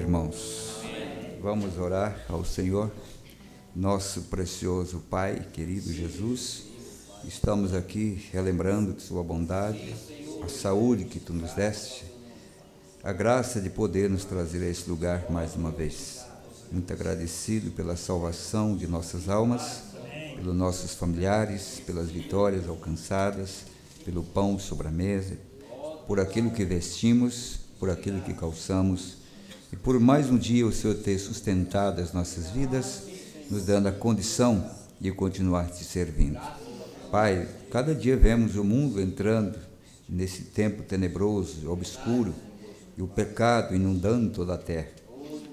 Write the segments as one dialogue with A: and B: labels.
A: irmãos. Vamos orar ao Senhor, nosso precioso Pai, querido Jesus. Estamos aqui relembrando de sua bondade, a saúde que tu nos deste, a graça de poder nos trazer a esse lugar mais uma vez. Muito agradecido pela salvação de nossas almas, pelos nossos familiares, pelas vitórias alcançadas, pelo pão sobre a mesa, por aquilo que vestimos, por aquilo que calçamos, e por mais um dia o Senhor ter sustentado as nossas vidas, nos dando a condição de continuar te servindo. Pai, cada dia vemos o mundo entrando nesse tempo tenebroso, obscuro, e o pecado inundando toda a terra.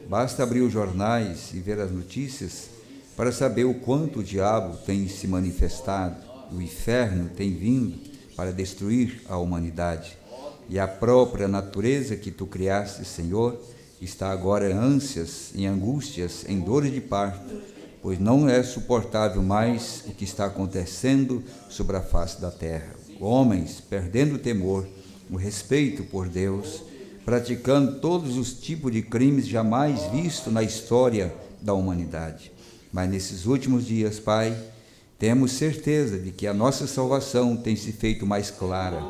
A: Basta abrir os jornais e ver as notícias para saber o quanto o diabo tem se manifestado, o inferno tem vindo para destruir a humanidade. E a própria natureza que tu criaste, Senhor, está agora em ânsias, em angústias, em dores de parto, pois não é suportável mais o que está acontecendo sobre a face da terra. Homens perdendo o temor, o respeito por Deus, praticando todos os tipos de crimes jamais vistos na história da humanidade. Mas nesses últimos dias, Pai, temos certeza de que a nossa salvação tem se feito mais clara,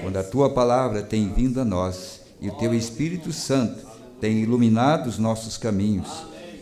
A: quando a Tua palavra tem vindo a nós e o Teu Espírito Santo tem iluminado os nossos caminhos,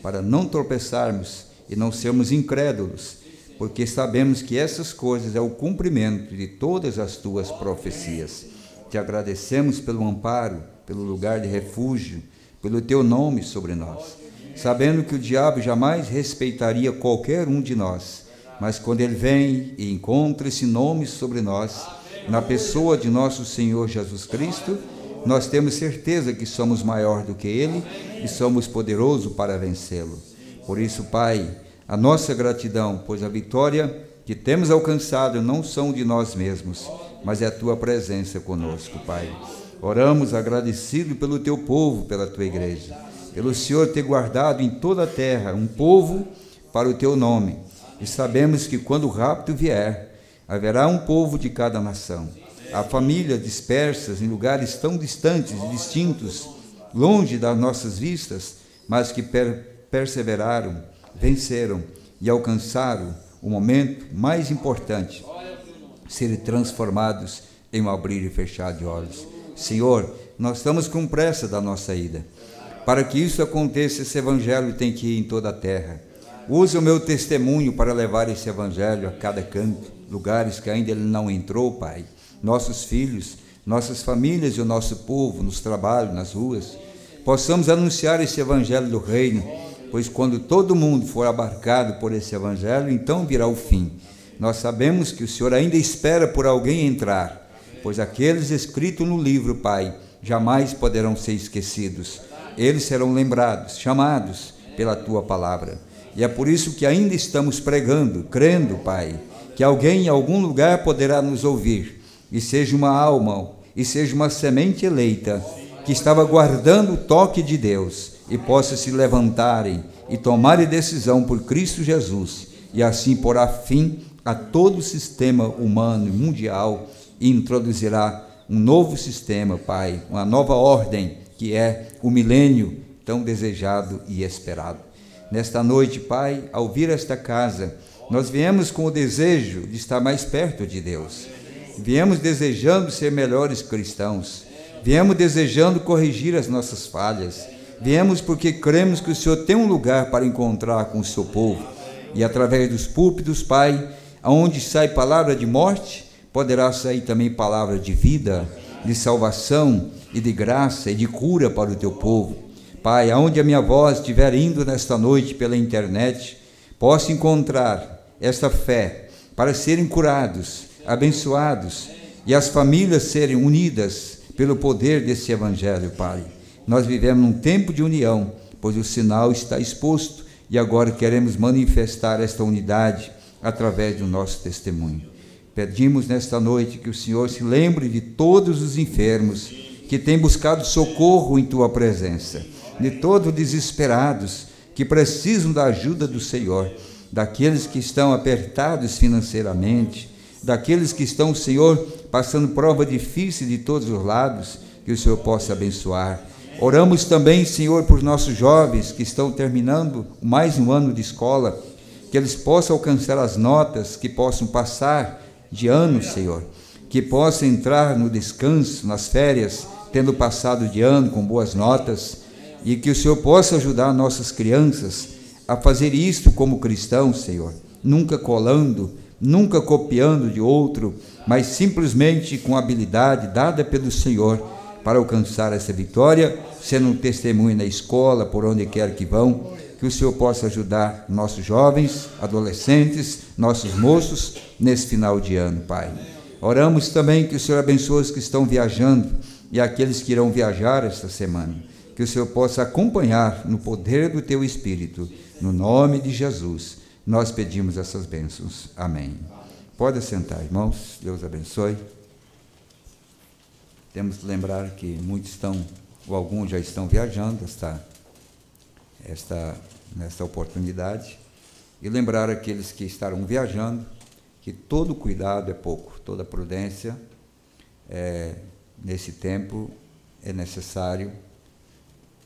A: para não tropeçarmos e não sermos incrédulos, porque sabemos que essas coisas é o cumprimento de todas as Tuas profecias. Te agradecemos pelo amparo, pelo lugar de refúgio, pelo Teu nome sobre nós, sabendo que o diabo jamais respeitaria qualquer um de nós, mas quando ele vem e encontra esse nome sobre nós, na pessoa de nosso Senhor Jesus Cristo, nós temos certeza que somos maior do que Ele e somos poderosos para vencê-lo. Por isso, Pai, a nossa gratidão, pois a vitória que temos alcançado não são de nós mesmos, mas é a Tua presença conosco, Pai. Oramos agradecido pelo Teu povo, pela Tua igreja, pelo Senhor ter guardado em toda a terra um povo para o Teu nome. E sabemos que quando o rapto vier, haverá um povo de cada nação. Há famílias dispersas em lugares tão distantes e distintos, longe das nossas vistas, mas que perseveraram, venceram e alcançaram o momento mais importante, serem transformados em um abrir e fechar de olhos. Senhor, nós estamos com pressa da nossa ida. Para que isso aconteça, esse evangelho tem que ir em toda a terra. Use o meu testemunho para levar esse evangelho a cada canto, lugares que ainda ele não entrou, Pai. Nossos filhos, nossas famílias e o nosso povo, nos trabalhos, nas ruas, possamos anunciar esse evangelho do reino, pois quando todo mundo for abarcado por esse evangelho, então virá o fim. Nós sabemos que o Senhor ainda espera por alguém entrar, pois aqueles escritos no livro, Pai, jamais poderão ser esquecidos. Eles serão lembrados, chamados pela Tua palavra. E é por isso que ainda estamos pregando, crendo, Pai, que alguém em algum lugar poderá nos ouvir, e seja uma alma, e seja uma semente eleita, que estava guardando o toque de Deus, e possa se levantarem e tomarem decisão por Cristo Jesus, e assim porá fim a todo o sistema humano e mundial, e introduzirá um novo sistema, Pai, uma nova ordem, que é o milênio tão desejado e esperado. Nesta noite, Pai, ao vir esta casa, nós viemos com o desejo de estar mais perto de Deus. Viemos desejando ser melhores cristãos. Viemos desejando corrigir as nossas falhas. Viemos porque cremos que o Senhor tem um lugar para encontrar com o seu povo. E através dos púlpitos, Pai, aonde sai palavra de morte, poderá sair também palavra de vida, de salvação e de graça e de cura para o teu povo. Pai, aonde a minha voz estiver indo nesta noite pela internet, possa encontrar esta fé para serem curados, abençoados e as famílias serem unidas pelo poder desse evangelho, Pai. Nós vivemos num tempo de união, pois o sinal está exposto e agora queremos manifestar esta unidade através do nosso testemunho. Pedimos nesta noite que o Senhor se lembre de todos os enfermos que têm buscado socorro em Tua presença, de todos desesperados que precisam da ajuda do Senhor, daqueles que estão apertados financeiramente, daqueles que estão, Senhor, passando prova difícil de todos os lados, que o Senhor possa abençoar. Oramos também, Senhor, por nossos jovens que estão terminando mais um ano de escola, que eles possam alcançar as notas, que possam passar de ano, Senhor, que possam entrar no descanso, nas férias, tendo passado de ano com boas notas, e que o Senhor possa ajudar nossas crianças a fazer isto como cristãos, Senhor, nunca colando, nunca copiando de outro, mas simplesmente com a habilidade dada pelo Senhor para alcançar essa vitória, sendo um testemunho na escola, por onde quer que vão, que o Senhor possa ajudar nossos jovens, adolescentes, nossos moços, nesse final de ano, Pai. Oramos também que o Senhor abençoe os que estão viajando e aqueles que irão viajar esta semana, que o Senhor possa acompanhar no poder do Teu Espírito, no nome de Jesus, nós pedimos essas bênçãos. Amém. Pode assentar, irmãos, Deus abençoe. Temos que lembrar que muitos estão, ou alguns já estão viajando nesta oportunidade, e lembrar aqueles que estarão viajando que todo cuidado é pouco, toda prudência nesse tempo é necessário.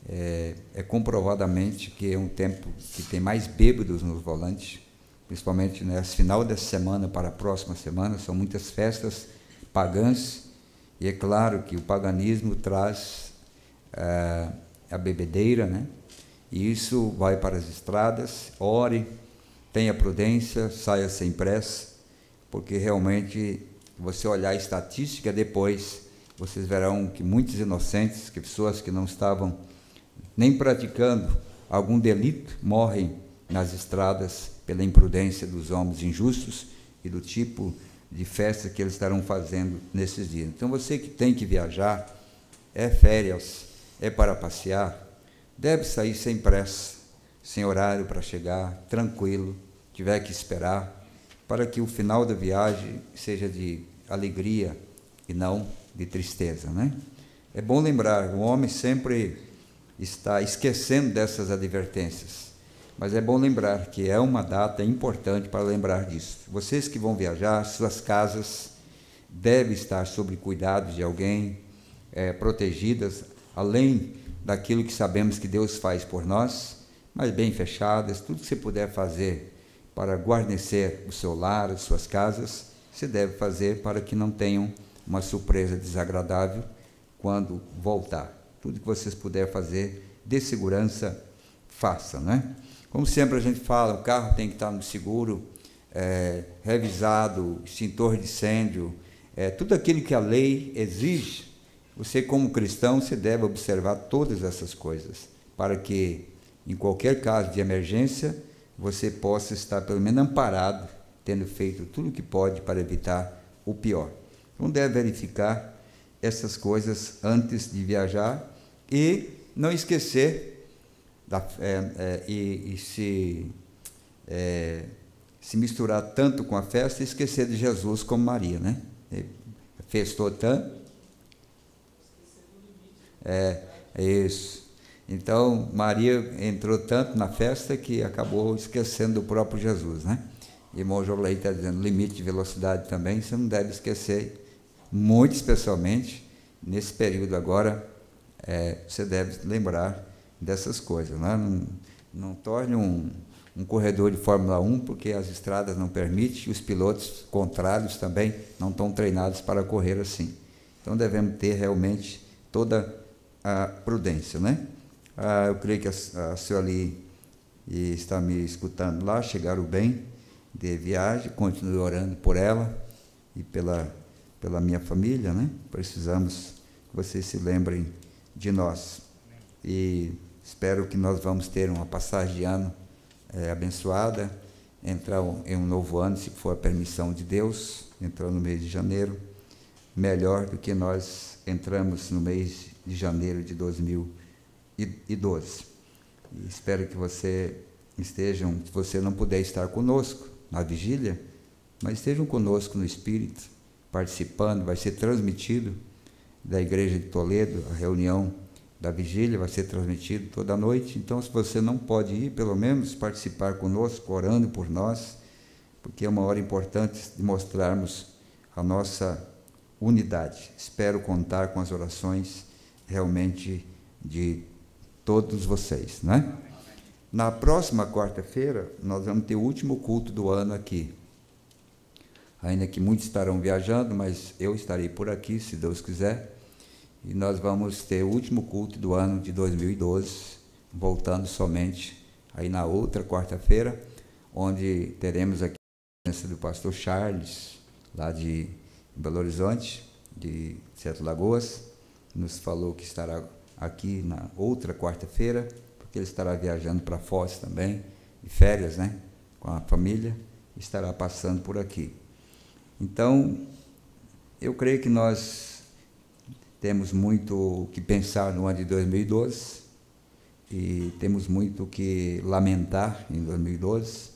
A: É comprovadamente que é um tempo que tem mais bêbados nos volantes, principalmente nesse final dessa semana para a próxima semana, são muitas festas pagãs, e é claro que o paganismo traz a bebedeira, né? E isso vai para as estradas. Ore, tenha prudência, saia sem pressa, porque realmente, você olhar a estatística depois, vocês verão que muitos inocentes, que pessoas que não estavam nem praticando algum delito, morrem nas estradas pela imprudência dos homens injustos e do tipo de festa que eles estarão fazendo nesses dias. Então, você que tem que viajar, é férias, é para passear, deve sair sem pressa, sem horário para chegar, tranquilo, tiver que esperar, para que o final da viagem seja de alegria e não de tristeza, né? É bom lembrar, o homem sempre está esquecendo dessas advertências, mas é bom lembrar que é uma data importante para lembrar disso. Vocês que vão viajar, suas casas devem estar sob cuidado de alguém, protegidas, além daquilo que sabemos que Deus faz por nós, mas bem fechadas. Tudo que você puder fazer para guarnecer o seu lar, as suas casas, você deve fazer para que não tenham uma surpresa desagradável quando voltar. Tudo que vocês puderem fazer de segurança, façam, né? Como sempre a gente fala, o carro tem que estar no seguro, revisado, extintor de incêndio, tudo aquilo que a lei exige. Você, como cristão, você deve observar todas essas coisas, para que, em qualquer caso de emergência, você possa estar, pelo menos, amparado, tendo feito tudo o que pode para evitar o pior. Então, deve verificar essas coisas antes de viajar e não esquecer se misturar tanto com a festa e esquecer de Jesus como Maria, né? Festou tanto. Isso. Então, Maria entrou tanto na festa que acabou esquecendo do próprio Jesus, né? E o irmão Jogley está dizendo, limite de velocidade também, você não deve esquecer, muito especialmente nesse período agora, você deve lembrar dessas coisas, né? Não torne um corredor de Fórmula 1, porque as estradas não permitem, e os pilotos contrários também não estão treinados para correr assim. Então, devemos ter realmente toda a prudência, né? Eu creio que a senhora ali está me escutando lá, chegaram bem de viagem, continue orando por ela e pela minha família, né? Precisamos que vocês se lembrem de nós. E espero que nós vamos ter uma passagem de ano abençoada, entrar em um novo ano, se for a permissão de Deus, entrar no mês de janeiro, melhor do que nós entramos no mês de janeiro de 2012. E espero que você estejam, se você não puder estar conosco na vigília, mas estejam conosco no Espírito, participando. Vai ser transmitido da Igreja de Toledo, a reunião da vigília vai ser transmitido toda noite. Então, se você não pode ir, pelo menos participar conosco, orando por nós, porque é uma hora importante de mostrarmos a nossa unidade. Espero contar com as orações realmente de todos vocês, né? Na próxima quarta-feira, nós vamos ter o último culto do ano aqui. Ainda que muitos estarão viajando, mas eu estarei por aqui, se Deus quiser. E nós vamos ter o último culto do ano de 2012, voltando somente aí na outra quarta-feira, onde teremos aqui a presença do pastor Charles, lá de Belo Horizonte, de Sete Lagoas, nos falou que estará aqui na outra quarta-feira, porque ele estará viajando para Foz também, de férias, né, com a família, estará passando por aqui. Então, eu creio que nós temos muito que pensar no ano de 2012 e temos muito que lamentar em 2012,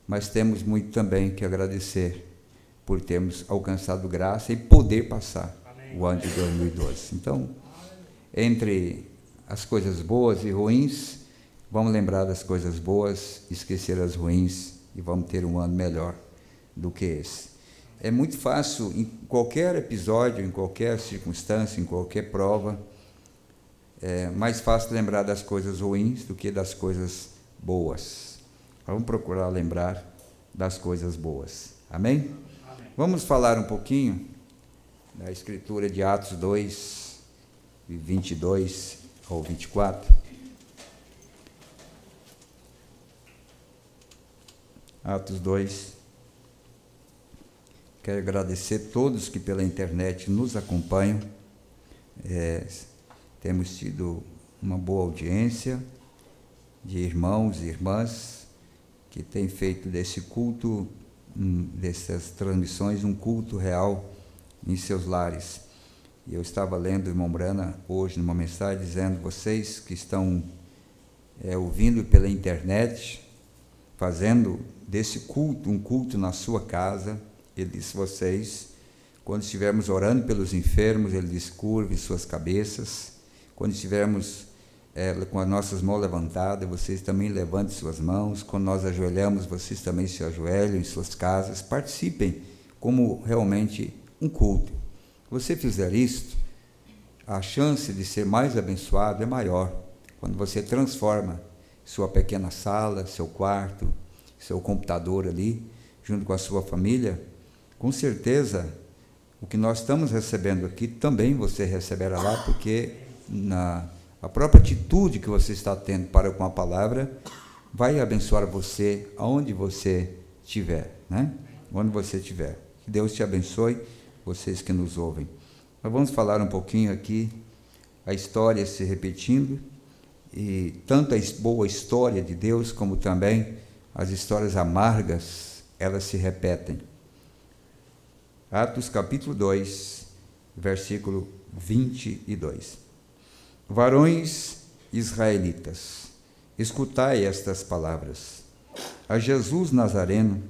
A: mas temos muito também que agradecer por termos alcançado graça e poder passar o ano de 2012. Então, entre as coisas boas e ruins, vamos lembrar das coisas boas, esquecer as ruins e vamos ter um ano melhor do que esse. É muito fácil, em qualquer episódio, em qualquer circunstância, em qualquer prova, é mais fácil lembrar das coisas ruins do que das coisas boas. Vamos procurar lembrar das coisas boas. Amém? Amém. Vamos falar um pouquinho da escritura de Atos 2, 22 ao 24. Atos 2. Quero agradecer a todos que pela internet nos acompanham. Temos tido uma boa audiência de irmãos e irmãs que têm feito desse culto, dessas transmissões, um culto real em seus lares. E eu estava lendo o irmão Brana hoje numa mensagem dizendo, vocês que estão ouvindo pela internet, fazendo desse culto um culto na sua casa. Ele disse, vocês, quando estivermos orando pelos enfermos, ele diz, curve suas cabeças. Quando estivermos com as nossas mãos levantadas, vocês também levantem suas mãos. Quando nós ajoelhamos, vocês também se ajoelhem em suas casas. Participem como realmente um culto. Se você fizer isto, a chance de ser mais abençoado é maior. Quando você transforma sua pequena sala, seu quarto, seu computador ali, junto com a sua família, com certeza, o que nós estamos recebendo aqui, também você receberá lá, porque a própria atitude que você está tendo para com a palavra vai abençoar você aonde você estiver, né? Onde você estiver. Que Deus te abençoe, vocês que nos ouvem. Nós vamos falar um pouquinho aqui, a história se repetindo, e tanto a boa história de Deus, como também as histórias amargas, elas se repetem. Atos capítulo 2, versículo 22. Varões israelitas, escutai estas palavras. A Jesus Nazareno,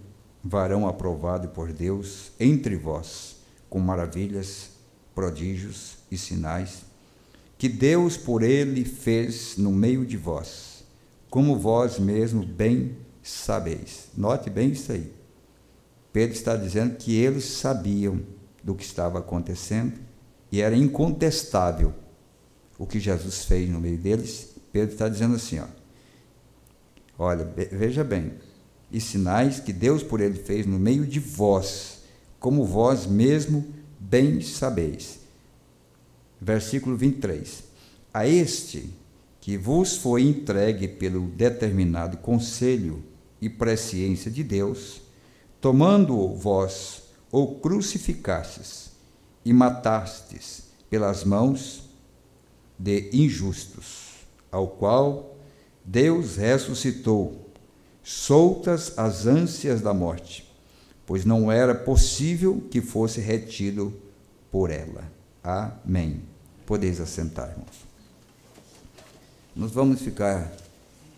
A: varão aprovado por Deus entre vós, com maravilhas, prodígios e sinais, que Deus por ele fez no meio de vós, como vós mesmo bem sabeis. Note bem isso aí. Pedro está dizendo que eles sabiam do que estava acontecendo e era incontestável o que Jesus fez no meio deles. Pedro está dizendo assim, olha, veja bem, e sinais que Deus por ele fez no meio de vós, como vós mesmo bem sabeis. Versículo 23. A este que vos foi entregue pelo determinado conselho e presciência de Deus, tomando-o vós, o crucificastes e matastes pelas mãos de injustos, ao qual Deus ressuscitou, soltas as ânsias da morte, pois não era possível que fosse retido por ela. Amém. Podeis assentar, irmãos. Nós vamos ficar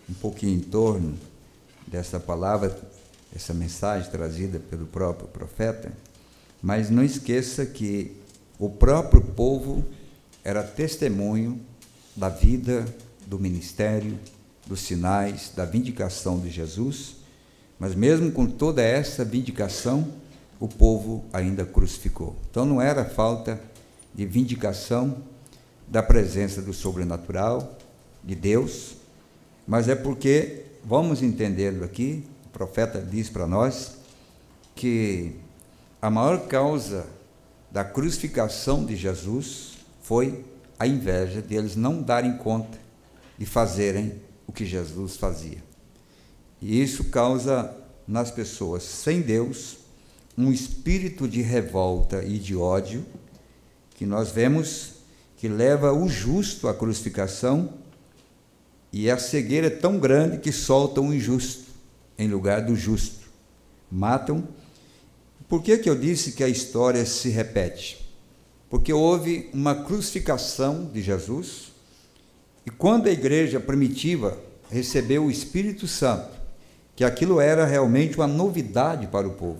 A: um pouquinho em torno dessa palavra, essa mensagem trazida pelo próprio profeta, mas não esqueça que o próprio povo era testemunho da vida, do ministério, dos sinais, da vindicação de Jesus, mas mesmo com toda essa vindicação, o povo ainda crucificou. Então não era falta de vindicação da presença do sobrenatural, de Deus, mas é porque, vamos entendê-lo aqui, o profeta diz para nós, que a maior causa da crucificação de Jesus foi a inveja deles não darem conta de fazerem o que Jesus fazia. E isso causa nas pessoas sem Deus um espírito de revolta e de ódio, que nós vemos que leva o justo à crucificação, e a cegueira é tão grande que soltam o injusto em lugar do justo. Matam. Por que eu disse que a história se repete? Porque houve uma crucificação de Jesus, e quando a igreja primitiva recebeu o Espírito Santo, que aquilo era realmente uma novidade para o povo.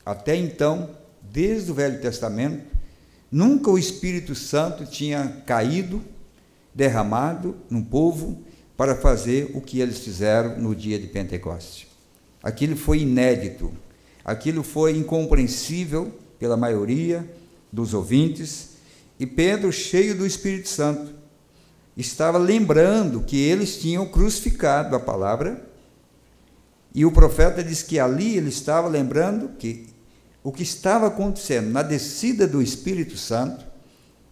A: Até então, desde o Velho Testamento, nunca o Espírito Santo tinha caído, derramado no povo para fazer o que eles fizeram no dia de Pentecostes. Aquilo foi inédito, aquilo foi incompreensível pela maioria dos ouvintes, e Pedro, cheio do Espírito Santo, estava lembrando que eles tinham crucificado a palavra, e o profeta diz que ali ele estava lembrando que o que estava acontecendo na descida do Espírito Santo,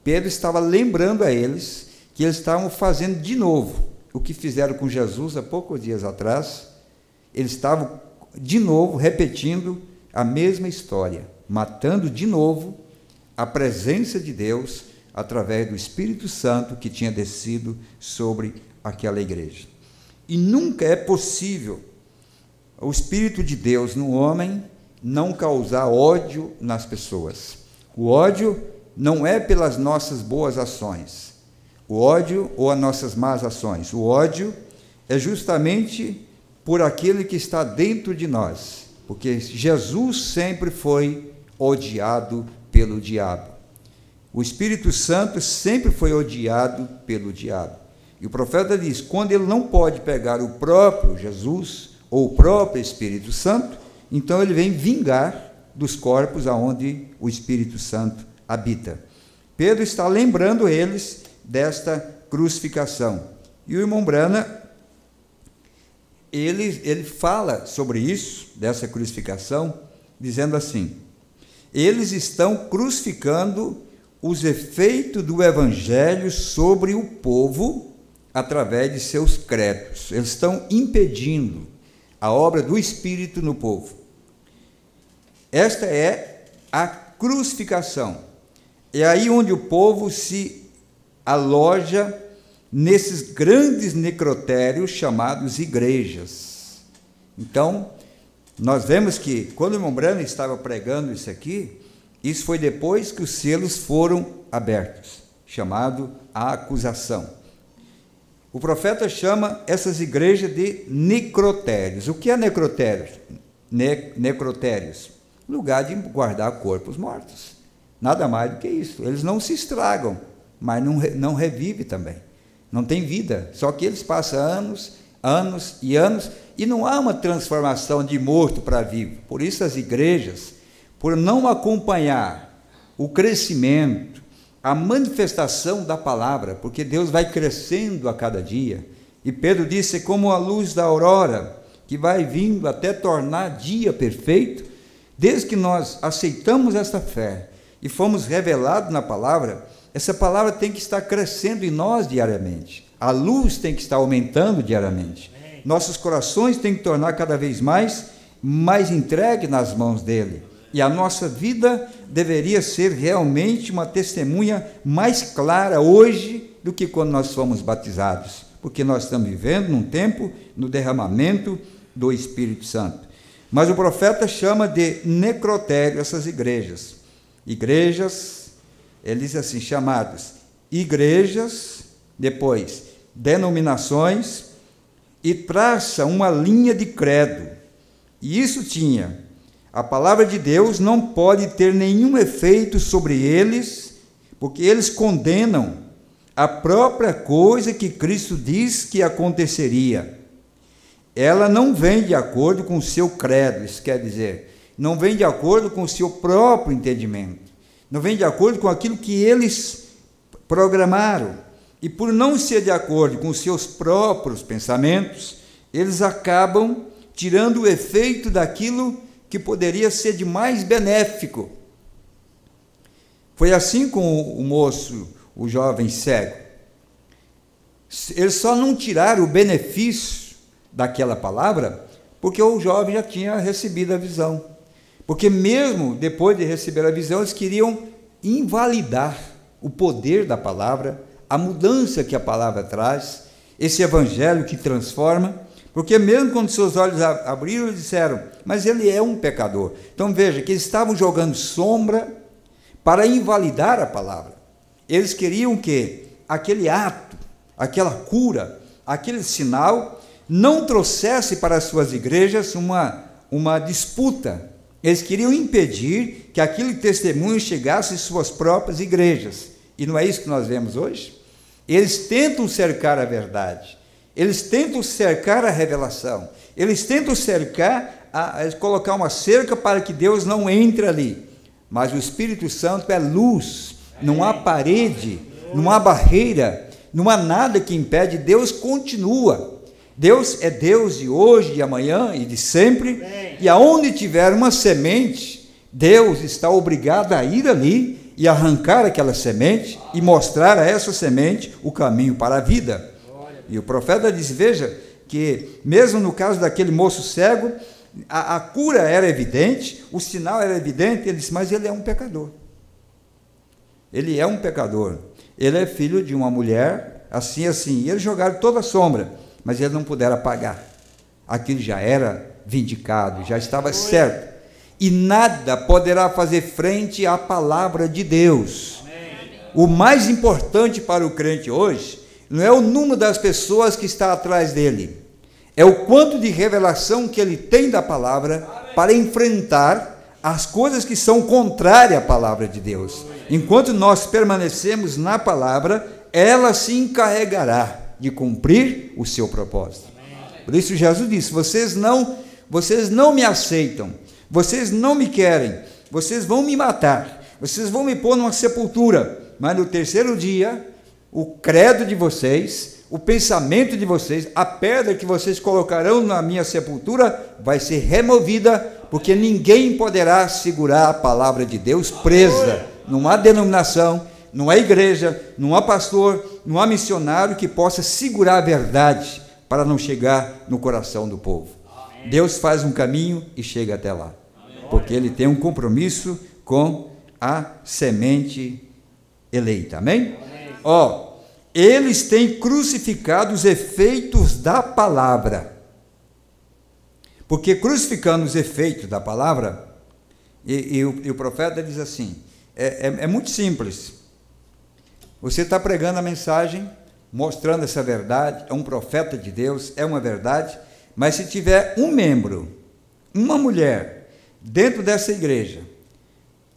A: Pedro estava lembrando a eles que eles estavam fazendo de novo o que fizeram com Jesus há poucos dias atrás. Eles estavam de novo repetindo a mesma história, matando de novo a presença de Deus através do Espírito Santo que tinha descido sobre aquela igreja. E nunca é possível o Espírito de Deus no homem não causar ódio nas pessoas. O ódio não é pelas nossas boas ações, o ódio ou as nossas más ações. O ódio é justamente por aquele que está dentro de nós, porque Jesus sempre foi odiado pelo diabo. O Espírito Santo sempre foi odiado pelo diabo. E o profeta diz, quando ele não pode pegar o próprio Jesus ou o próprio Espírito Santo, então ele vem vingar dos corpos aonde o Espírito Santo habita. Pedro está lembrando eles desta crucificação. E o irmão Brana, ele fala sobre isso, dessa crucificação, dizendo assim, eles estão crucificando os efeitos do Evangelho sobre o povo através de seus credos. Eles estão impedindo a obra do Espírito no povo. Esta é a crucificação. É aí onde o povo se aloja nesses grandes necrotérios chamados igrejas. Então, nós vemos que, quando o irmão Brana estava pregando isso aqui, isso foi depois que os selos foram abertos, chamado a acusação. O profeta chama essas igrejas de necrotérios. O que é necrotérios? Necrotérios. Lugar de guardar corpos mortos. Nada mais do que isso. Eles não se estragam, mas não revivem também. Não tem vida. Só que eles passam anos, anos e anos, e não há uma transformação de morto para vivo. Por isso as igrejas, por não acompanhar o crescimento, a manifestação da palavra, porque Deus vai crescendo a cada dia, e Pedro disse, como a luz da aurora, que vai vindo até tornar dia perfeito. Desde que nós aceitamos esta fé e fomos revelados na palavra, essa palavra tem que estar crescendo em nós diariamente, a luz tem que estar aumentando diariamente, nossos corações têm que tornar cada vez mais entregue nas mãos dele, e a nossa vida deveria ser realmente uma testemunha mais clara hoje do que quando nós fomos batizados, porque nós estamos vivendo num tempo no derramamento do Espírito Santo. Mas o profeta chama de necrotério essas igrejas. Igrejas, ele diz assim, chamados igrejas, depois denominações, e traça uma linha de credo. E isso tinha, a palavra de Deus não pode ter nenhum efeito sobre eles, porque eles condenam a própria coisa que Cristo diz que aconteceria. Ela não vem de acordo com o seu credo, isso quer dizer, não vem de acordo com o seu próprio entendimento, não vem de acordo com aquilo que eles programaram, e por não ser de acordo com os seus próprios pensamentos, eles acabam tirando o efeito daquilo que poderia ser de mais benéfico. Foi assim com o moço, o jovem cego. Eles só não tiraram o benefício daquela palavra porque o jovem já tinha recebido a visão. Porque mesmo depois de receber a visão, eles queriam invalidar o poder da palavra, a mudança que a palavra traz, esse evangelho que transforma, porque mesmo quando seus olhos abriram, eles disseram, mas ele é um pecador. Então veja que eles estavam jogando sombra para invalidar a palavra. Eles queriam que aquele ato, aquela cura, aquele sinal, não trouxesse para as suas igrejas uma disputa. Eles queriam impedir que aquele testemunho chegasse às suas próprias igrejas. E não é isso que nós vemos hoje? Eles tentam cercar a verdade, eles tentam cercar a revelação, eles tentam cercar, colocar uma cerca para que Deus não entre ali. Mas o Espírito Santo é luz, não há parede, não há barreira, não há nada que impede, Deus continua. Deus é Deus de hoje, de amanhã e de sempre, e aonde tiver uma semente, Deus está obrigado a ir ali e arrancar aquela semente e mostrar a essa semente o caminho para a vida. E o profeta diz, veja, que mesmo no caso daquele moço cego, a cura era evidente, o sinal era evidente, ele disse, mas ele é um pecador. Ele é um pecador. Ele é filho de uma mulher, assim, e eles jogaram toda a sombra, mas eles não puderam apagar. Aquilo já era vindicado, já estava certo. E nada poderá fazer frente à palavra de Deus. O mais importante para o crente hoje não é o número das pessoas que está atrás dele, é o quanto de revelação que ele tem da palavra para enfrentar as coisas que são contrárias à palavra de Deus. Enquanto nós permanecemos na palavra, ela se encarregará de cumprir o seu propósito. Por isso Jesus disse, vocês não me aceitam, vocês não me querem, vocês vão me matar, vocês vão me pôr numa sepultura, mas no terceiro dia, o credo de vocês, o pensamento de vocês, a pedra que vocês colocarão na minha sepultura, vai ser removida, porque ninguém poderá segurar a palavra de Deus presa. Não há denominação, não há igreja, não há pastor, não há missionário que possa segurar a verdade para não chegar no coração do povo. Deus faz um caminho e chega até lá, porque Ele tem um compromisso com a semente eleita, amém? Eles têm crucificado os efeitos da palavra, porque crucificando os efeitos da palavra, e o profeta diz assim, é muito simples, você está pregando a mensagem, mostrando essa verdade, é um profeta de Deus, é uma verdade, mas se tiver um membro, uma mulher, dentro dessa igreja,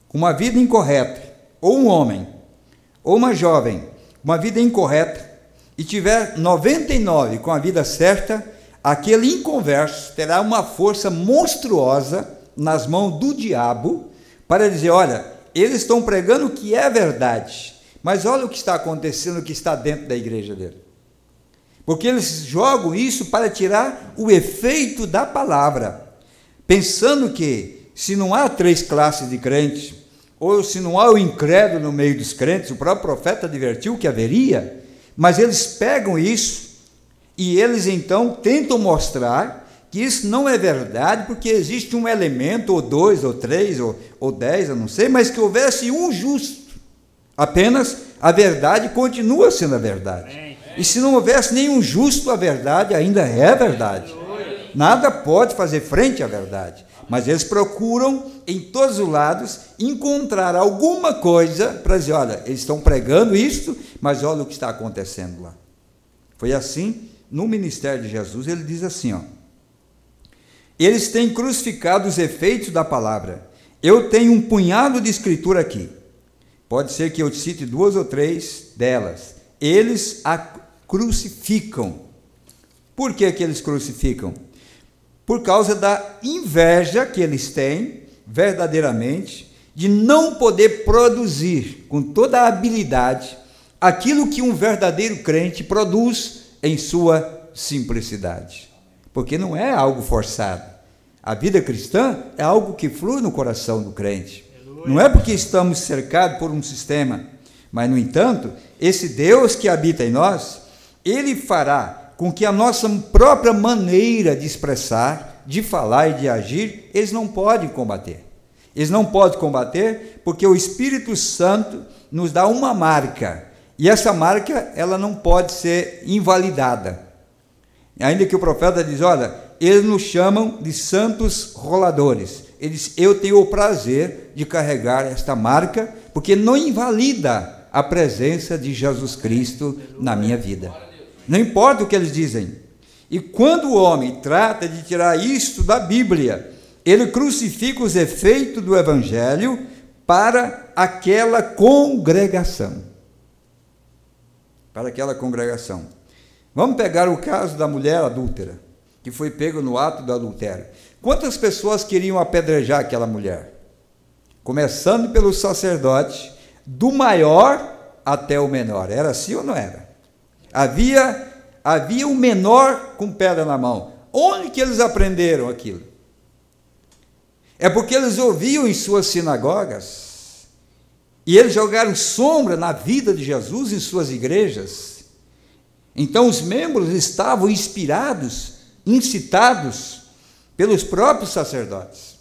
A: com uma vida incorreta, ou um homem, ou uma jovem, uma vida incorreta, e tiver 99 com a vida certa, aquele inconverso terá uma força monstruosa nas mãos do diabo, para dizer, olha, eles estão pregando o que é verdade, mas olha o que está acontecendo, o que está dentro da igreja dele. Porque eles jogam isso para tirar o efeito da palavra, pensando que se não há 3 classes de crentes, ou se não há o incrédulo no meio dos crentes, o próprio profeta advertiu que haveria, mas eles pegam isso e eles então tentam mostrar que isso não é verdade, porque existe um elemento, ou 2, ou 3, ou 10, eu não sei, mas que houvesse um justo, apenas a verdade continua sendo a verdade. E se não houvesse nenhum justo, a verdade ainda é verdade. Nada pode fazer frente à verdade. Mas eles procuram, em todos os lados, encontrar alguma coisa para dizer, olha, eles estão pregando isto, mas olha o que está acontecendo lá. Foi assim, no ministério de Jesus, ele diz assim, eles têm crucificado os efeitos da palavra. Eu tenho um punhado de escritura aqui. Pode ser que eu cite 2 ou 3 delas. Eles a crucificam. Por que eles crucificam? Por causa da inveja que eles têm, verdadeiramente, de não poder produzir com toda a habilidade aquilo que um verdadeiro crente produz em sua simplicidade, porque não é algo forçado. A vida cristã é algo que flui no coração do crente. Não é porque estamos cercados por um sistema, mas, no entanto, esse Deus que habita em nós, Ele fará com que a nossa própria maneira de expressar, de falar e de agir, eles não podem combater. Eles não podem combater porque o Espírito Santo nos dá uma marca, e essa marca ela não pode ser invalidada. Ainda que o profeta diz, olha, eles nos chamam de santos roladores. Ele diz, eu tenho o prazer de carregar esta marca, porque não invalida a presença de Jesus Cristo na minha vida. Não importa o que eles dizem. E quando o homem trata de tirar isto da Bíblia, ele crucifica os efeitos do Evangelho para aquela congregação. Para aquela congregação. Vamos pegar o caso da mulher adúltera, que foi pego no ato do adultério. Quantas pessoas queriam apedrejar aquela mulher? Começando pelo sacerdote, do maior até o menor. Era assim ou não era? Havia um menor com pedra na mão. Onde que eles aprenderam aquilo? É porque eles ouviam em suas sinagogas, e eles jogaram sombra na vida de Jesus em suas igrejas. Então os membros estavam inspirados, incitados pelos próprios sacerdotes.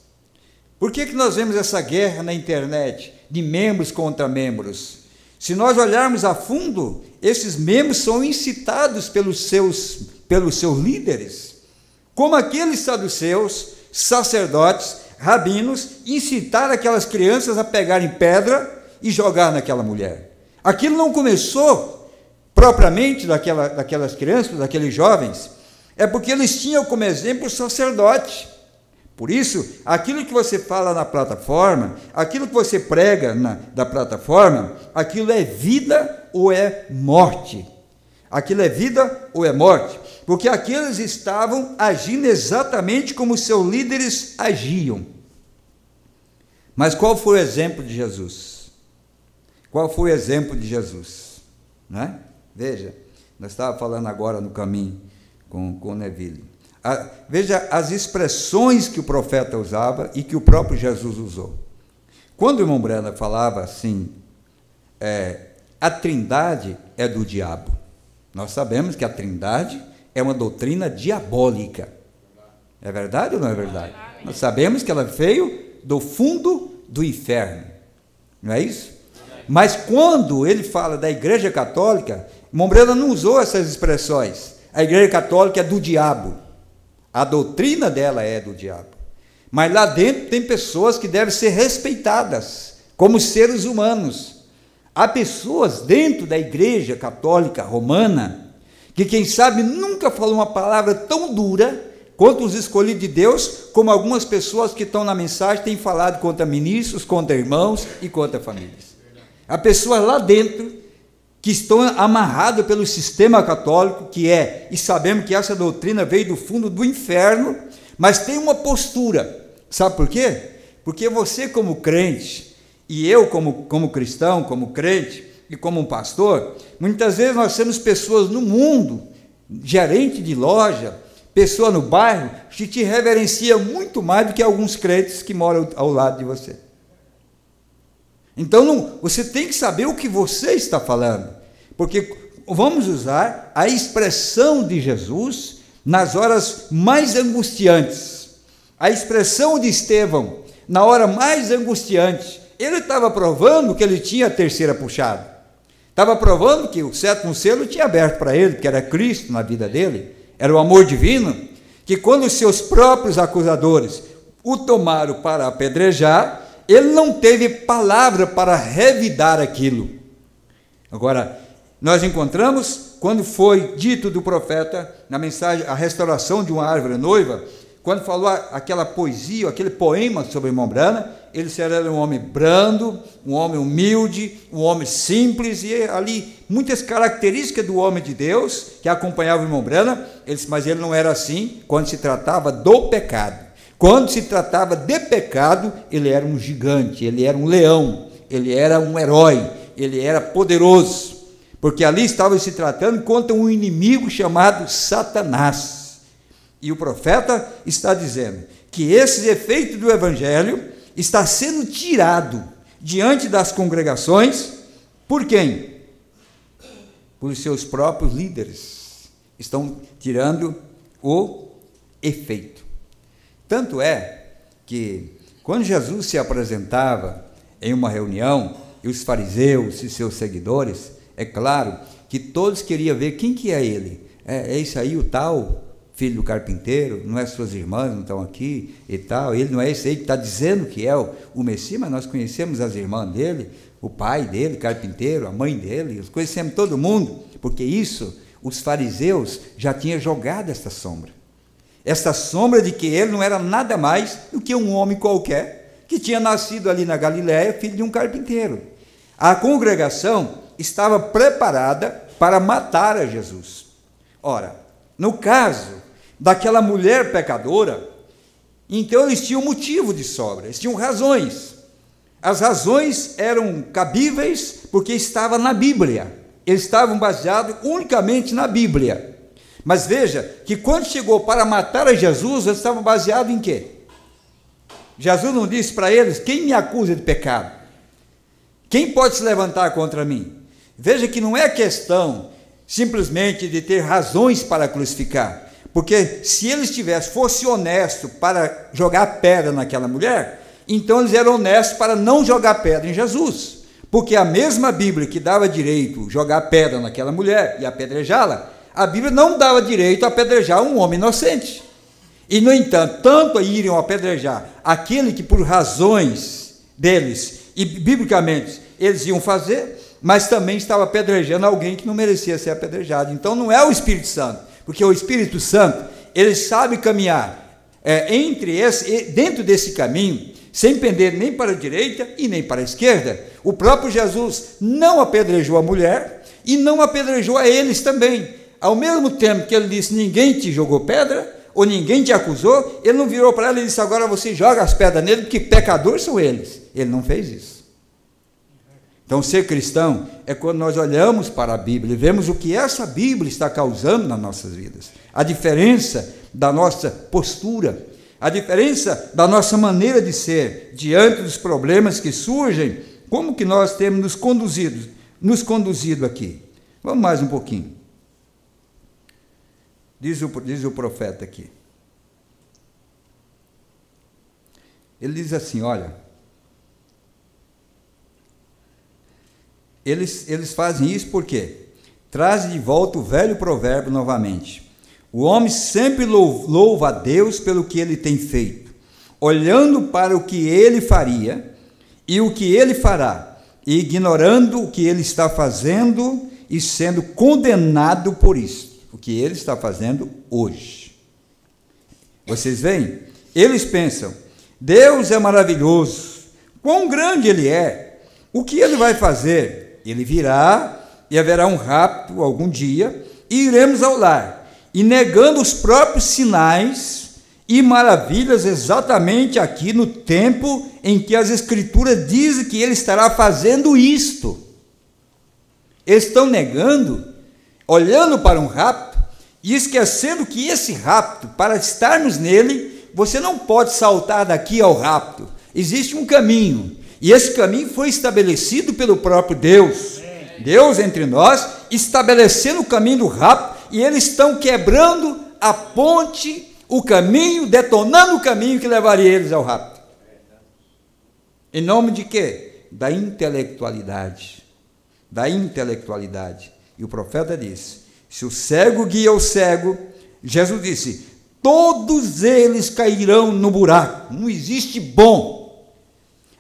A: Por que nós vemos essa guerra na internet, de membros contra membros? Se nós olharmos a fundo, esses membros são incitados pelos seus líderes, como aqueles saduceus, sacerdotes, rabinos, incitaram aquelas crianças a pegarem pedra e jogar naquela mulher. Aquilo não começou propriamente daquelas crianças, daqueles jovens, é porque eles tinham como exemplo o sacerdote. Por isso, aquilo que você fala na plataforma, aquilo que você prega da plataforma, aquilo é vida ou é morte. Aquilo é vida ou é morte. Porque aqueles estavam agindo exatamente como seus líderes agiam. Mas qual foi o exemplo de Jesus? Qual foi o exemplo de Jesus? Não é? Veja, nós estávamos falando agora no caminho com o Neville. Veja as expressões que o profeta usava e que o próprio Jesus usou. Quando o irmão Brana falava assim, a trindade é do diabo. Nós sabemos que a trindade é uma doutrina diabólica. É verdade ou não é verdade? Nós sabemos que ela veio do fundo do inferno. Não é isso? Mas quando ele fala da Igreja Católica, o irmão Brana não usou essas expressões. A Igreja Católica é do diabo. A doutrina dela é do diabo. Mas lá dentro tem pessoas que devem ser respeitadas como seres humanos. Há pessoas dentro da Igreja Católica Romana que, quem sabe, nunca falou uma palavra tão dura quanto os escolhidos de Deus, como algumas pessoas que estão na mensagem têm falado contra ministros, contra irmãos e contra famílias. Há pessoas lá dentro que estão amarrados pelo sistema católico, e sabemos que essa doutrina veio do fundo do inferno, mas tem uma postura. Sabe por quê? Porque você, como crente, e eu como cristão, como crente e como um pastor, muitas vezes nós temos pessoas no mundo, gerente de loja, pessoa no bairro, que te reverencia muito mais do que alguns crentes que moram ao lado de você. Então, você tem que saber o que você está falando, porque vamos usar a expressão de Jesus nas horas mais angustiantes. A expressão de Estevão, na hora mais angustiante, ele estava provando que ele tinha a terceira puxada. Estava provando que o sétimo selo tinha aberto para ele, que era Cristo na vida dele, era o amor divino, que quando os seus próprios acusadores o tomaram para apedrejar, ele não teve palavra para revidar aquilo. Agora, nós encontramos, quando foi dito do profeta, na mensagem, a restauração de uma árvore noiva, quando falou aquela poesia, aquele poema sobre o irmão Brana, ele era um homem brando, um homem humilde, um homem simples, e ali muitas características do homem de Deus, que acompanhava o irmão Brana, mas ele não era assim quando se tratava do pecado. Quando se tratava de pecado, ele era um gigante, ele era um leão, ele era um herói, ele era poderoso. porque ali estava se tratando contra um inimigo chamado Satanás. E o profeta está dizendo que esses efeitos do evangelho está sendo tirado diante das congregações por quem? Por seus próprios líderes. Estão tirando o efeito. Tanto é que quando Jesus se apresentava em uma reunião, e os fariseus e seus seguidores, é claro que todos queriam ver quem que é ele. É isso aí, o tal filho do carpinteiro, não é suas irmãs, não estão aqui e tal, ele não é esse aí que está dizendo que é o Messias, mas nós conhecemos as irmãs dele, o pai dele, carpinteiro, a mãe dele, nós conhecemos todo mundo, porque isso, os fariseus já tinham jogado essa sombra de que ele não era nada mais do que um homem qualquer, que tinha nascido ali na Galiléia, filho de um carpinteiro. A congregação estava preparada para matar a Jesus. Ora, no caso daquela mulher pecadora, então eles tinham motivo de sobra, eles tinham razões. As razões eram cabíveis porque estava na Bíblia, eles estavam baseados unicamente na Bíblia. Mas veja que quando chegou para matar a Jesus, eles estavam baseados em quê? Jesus não disse para eles: quem me acusa de pecado? Quem pode se levantar contra mim? Veja que não é questão simplesmente de ter razões para crucificar, porque se eles fossem honestos para jogar pedra naquela mulher, então eles eram honestos para não jogar pedra em Jesus, porque a mesma Bíblia que dava direito a jogar pedra naquela mulher e apedrejá-la, a Bíblia não dava direito a apedrejar um homem inocente. E, no entanto, tanto iriam apedrejar aquele que por razões deles, e biblicamente eles iam fazer, mas também estava apedrejando alguém que não merecia ser apedrejado. Então não é o Espírito Santo, porque o Espírito Santo, ele sabe caminhar dentro desse caminho, sem pender nem para a direita e nem para a esquerda. O próprio Jesus não apedrejou a mulher e não apedrejou a eles também. Ao mesmo tempo que ele disse: ninguém te jogou pedra, ou ninguém te acusou, ele não virou para ela e disse: agora você joga as pedras nele, porque pecadores são eles. Ele não fez isso. Então, ser cristão é quando nós olhamos para a Bíblia e vemos o que essa Bíblia está causando nas nossas vidas, a diferença da nossa postura, a diferença da nossa maneira de ser diante dos problemas que surgem, como que nós temos nos conduzido aqui. Vamos mais um pouquinho. Diz o profeta aqui. Ele diz assim, olha, eles fazem isso porque trazem de volta o velho provérbio novamente. O homem sempre louva a Deus pelo que ele tem feito, olhando para o que ele faria e o que ele fará, e ignorando o que ele está fazendo e sendo condenado por isso, o que ele está fazendo hoje. Vocês veem? Eles pensam: Deus é maravilhoso, quão grande Ele é, o que Ele vai fazer? Ele virá e haverá um rapto algum dia e iremos ao lar, e negando os próprios sinais e maravilhas exatamente aqui no tempo em que as Escrituras dizem que Ele estará fazendo isto. Eles estão negando, olhando para um rapto e esquecendo que esse rapto, para estarmos nele, você não pode saltar daqui ao rapto. Existe um caminho, e esse caminho foi estabelecido pelo próprio Deus. Deus entre nós, estabelecendo o caminho do rapto, e eles estão quebrando a ponte, o caminho, detonando o caminho que levaria eles ao rapto. Em nome de quê? Da intelectualidade. Da intelectualidade. E o profeta disse: se o cego guia o cego, Jesus disse, todos eles cairão no buraco. Não existe bom.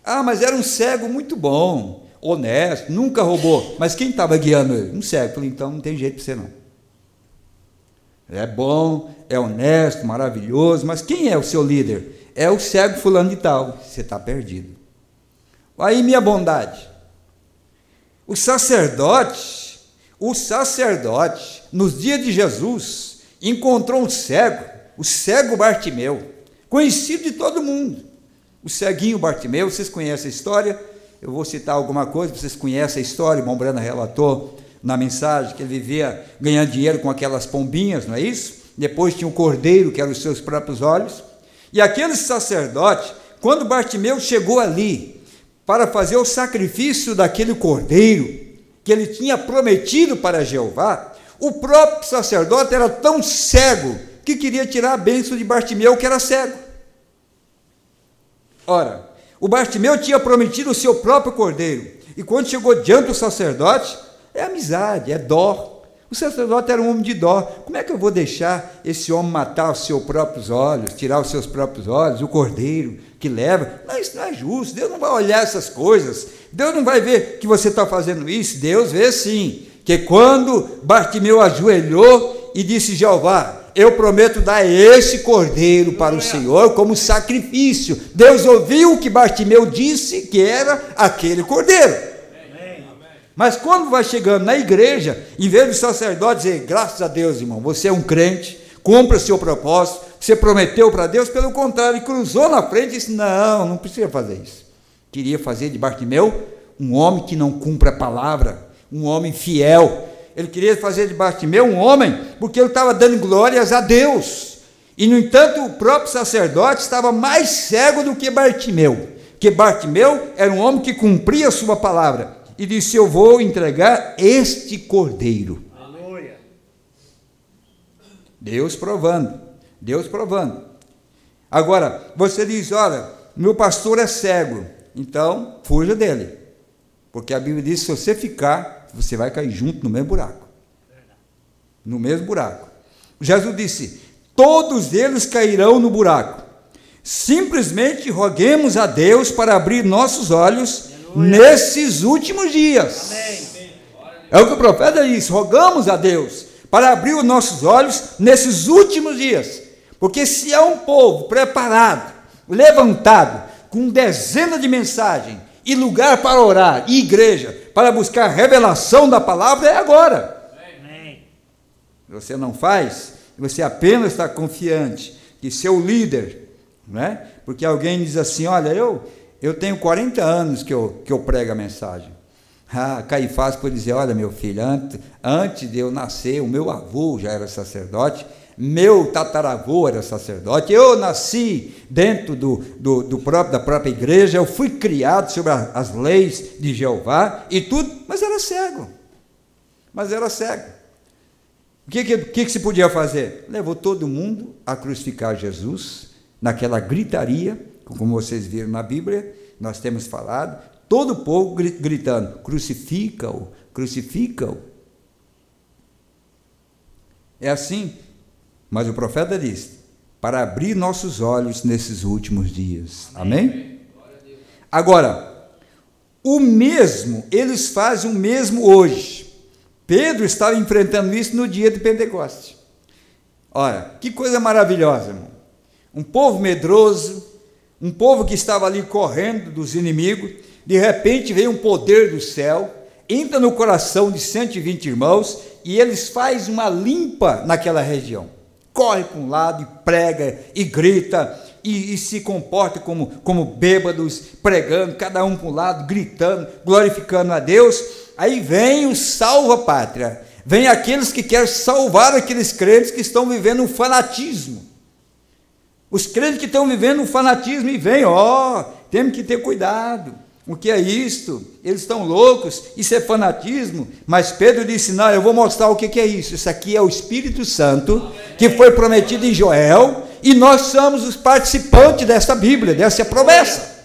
A: Ah, mas era um cego muito bom, honesto, nunca roubou. Mas quem estava guiando ele? Um cego. Falei, então não tem jeito para você não. É bom, é honesto, maravilhoso, mas quem é o seu líder? É o cego fulano de tal. Você está perdido. Aí minha bondade. O sacerdote, nos dias de Jesus, encontrou um cego, o cego Bartimeu, conhecido de todo mundo. O ceguinho Bartimeu, vocês conhecem a história? Eu vou citar alguma coisa, vocês conhecem a história, o irmão Breno relatou na mensagem, que ele vivia ganhando dinheiro com aquelas pombinhas, não é isso? Depois tinha o cordeiro, que eram os seus próprios olhos. E aquele sacerdote, quando Bartimeu chegou ali para fazer o sacrifício daquele cordeiro que ele tinha prometido para Jeová, o próprio sacerdote era tão cego que queria tirar a bênção de Bartimeu, que era cego. Ora, o Bartimeu tinha prometido o seu próprio cordeiro, e quando chegou diante do sacerdote, é amizade, é dó. O sacerdote era um homem de dó. Como é que eu vou deixar esse homem matar os seus próprios olhos, tirar os seus próprios olhos, o cordeiro que leva? Não, isso não é justo. Deus não vai olhar essas coisas. Deus não vai ver que você está fazendo isso. Deus vê sim, que quando Bartimeu ajoelhou e disse: Jeová, eu prometo dar esse cordeiro para o Senhor como sacrifício. Deus ouviu o que Bartimeu disse, que era aquele cordeiro. Mas quando vai chegando na igreja, em vez do sacerdote dizer: graças a Deus, irmão, você é um crente, cumpra o seu propósito, você prometeu para Deus, pelo contrário, ele cruzou na frente e disse: não, não precisa fazer isso. Queria fazer de Bartimeu um homem que não cumpre a palavra, um homem fiel. Ele queria fazer de Bartimeu um homem porque ele estava dando glórias a Deus. E, no entanto, o próprio sacerdote estava mais cego do que Bartimeu, porque Bartimeu era um homem que cumpria a sua palavra. E disse: eu vou entregar este cordeiro. Aleluia. Deus provando. Agora, você diz: olha, meu pastor é cego, então fuja dele, porque a Bíblia diz: se você ficar, você vai cair junto no mesmo buraco. No mesmo buraco. Jesus disse: todos eles cairão no buraco. Simplesmente roguemos a Deus para abrir nossos olhos nesses últimos dias. Amém. É o que o profeta diz: rogamos a Deus para abrir os nossos olhos nesses últimos dias, porque se há um povo preparado, levantado, com dezenas de mensagens, e lugar para orar, e igreja, para buscar revelação da palavra, é agora. Amém. Você não faz, você apenas está confiante que seu líder, né? Porque alguém diz assim: olha, eu tenho 40 anos que eu prego a mensagem. Caifás pode dizer: olha, meu filho, antes de eu nascer, o meu avô já era sacerdote, meu tataravô era sacerdote, eu nasci dentro da própria igreja, eu fui criado sobre as leis de Jeová e tudo, mas era cego. O que se podia fazer? Levou todo mundo a crucificar Jesus, naquela gritaria, como vocês viram na Bíblia, nós temos falado, todo o povo gritando: crucifica-o, crucifica-o. É assim, mas o profeta diz: para abrir nossos olhos nesses últimos dias. Amém? Agora, eles fazem o mesmo hoje. Pedro estava enfrentando isso no dia de Pentecostes. Olha, que coisa maravilhosa, irmão. Um povo medroso, um povo que estava ali correndo dos inimigos, de repente veio um poder do céu, entra no coração de 120 irmãos, e eles fazem uma limpa naquela região. Corre para um lado e prega, e grita, e se comporta como bêbados, pregando, cada um para um lado, gritando, glorificando a Deus. Aí vem o salva-pátria, vem aqueles que querem salvar aqueles crentes que estão vivendo um fanatismo. Os crentes que estão vivendo um fanatismo e vêm: temos que ter cuidado, o que é isto? Eles estão loucos, isso é fanatismo. Mas Pedro disse: não, eu vou mostrar o que é isso. Isso aqui é o Espírito Santo, que foi prometido em Joel, e nós somos os participantes dessa Bíblia, dessa promessa.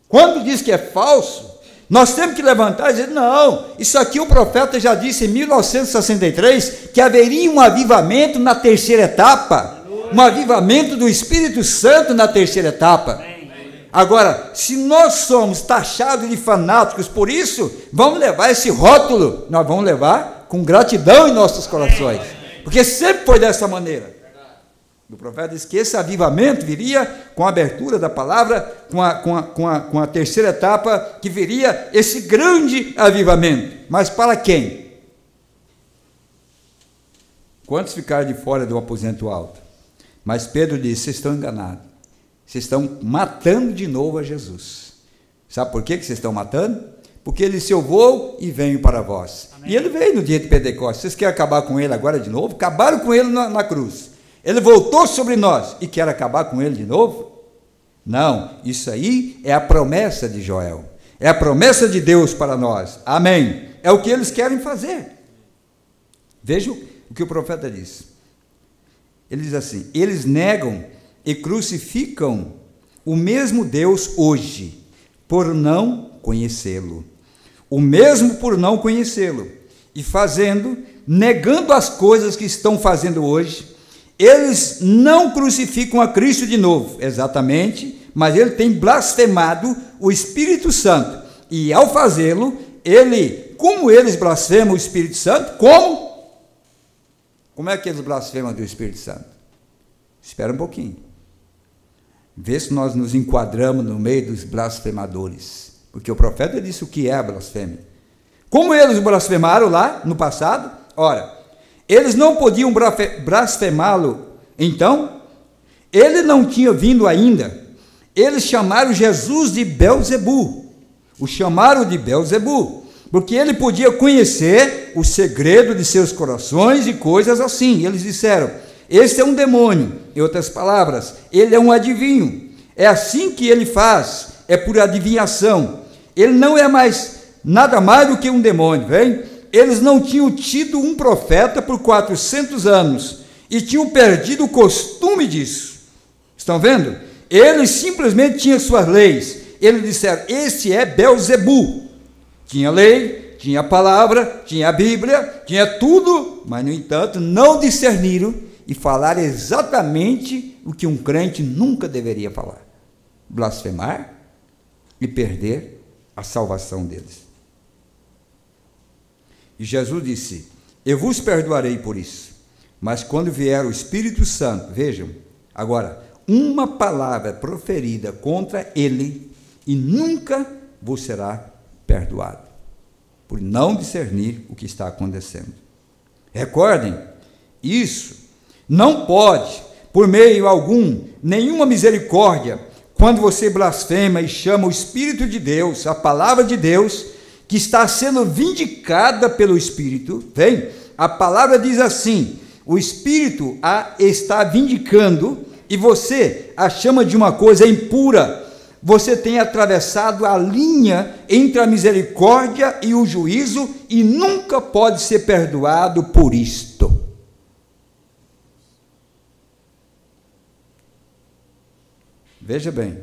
A: Quando diz que é falso, nós temos que levantar e dizer: não, isso aqui o profeta já disse em 1963, que haveria um avivamento na terceira etapa, um avivamento do Espírito Santo na terceira etapa. Agora, se nós somos taxados de fanáticos por isso, vamos levar esse rótulo, nós vamos levar com gratidão em nossos corações, porque sempre foi dessa maneira. O profeta diz que esse avivamento viria com a abertura da palavra, com a terceira etapa, que viria esse grande avivamento. Mas para quem? Quantos ficaram de fora do aposento alto? Mas Pedro disse: vocês estão enganados, vocês estão matando de novo a Jesus. Sabe por que vocês estão matando? porque ele disse, eu vou e venho para vós. Amém. E ele veio no dia de Pentecostes. Vocês querem acabar com ele agora de novo? Acabaram com ele na cruz. Ele voltou sobre nós e quer acabar com ele de novo? Não, isso aí é a promessa de Joel. É a promessa de Deus para nós. Amém. É o que eles querem fazer. Vejam o que o profeta diz. Ele diz assim, eles negam e crucificam o mesmo Deus hoje, por não conhecê-lo. O mesmo por não conhecê-lo. E negando as coisas que estão fazendo hoje, eles não crucificam a Cristo de novo, exatamente, mas ele tem blasfemado o Espírito Santo. E ao fazê-lo, como eles blasfemam o Espírito Santo? Como? Como é que eles blasfemam do Espírito Santo? Espera um pouquinho. Vê se nós nos enquadramos no meio dos blasfemadores. Porque o profeta disse o que é a blasfêmia. Como eles blasfemaram lá no passado? Ora, eles não podiam blasfemá-lo, então, ele não tinha vindo ainda. Eles chamaram Jesus de Belzebu. O chamaram de Belzebu, porque ele podia conhecer o segredo de seus corações e coisas assim. Eles disseram, esse é um demônio. Em outras palavras, ele é um adivinho. É assim que ele faz, é por adivinhação. Ele não é nada mais do que um demônio, vem? Eles não tinham tido um profeta por 400 anos e tinham perdido o costume disso. Estão vendo? Eles simplesmente tinham suas leis. Eles disseram, esse é Belzebu. Tinha lei, tinha palavra, tinha a Bíblia, tinha tudo, mas, no entanto, não discerniram e falaram exatamente o que um crente nunca deveria falar. Blasfemar e perder a salvação deles. E Jesus disse, eu vos perdoarei por isso, mas quando vier o Espírito Santo, vejam, agora, uma palavra proferida contra ele, e nunca vos será perdoado, por não discernir o que está acontecendo. Recordem, isso não pode, por meio algum, nenhuma misericórdia, quando você blasfema e chama o Espírito de Deus, a palavra de Deus, que está sendo vindicada pelo Espírito, vem? A palavra diz assim, o Espírito a está vindicando, e você a chama de uma coisa impura, você tem atravessado a linha entre a misericórdia e o juízo, e nunca pode ser perdoado por isto. Veja bem,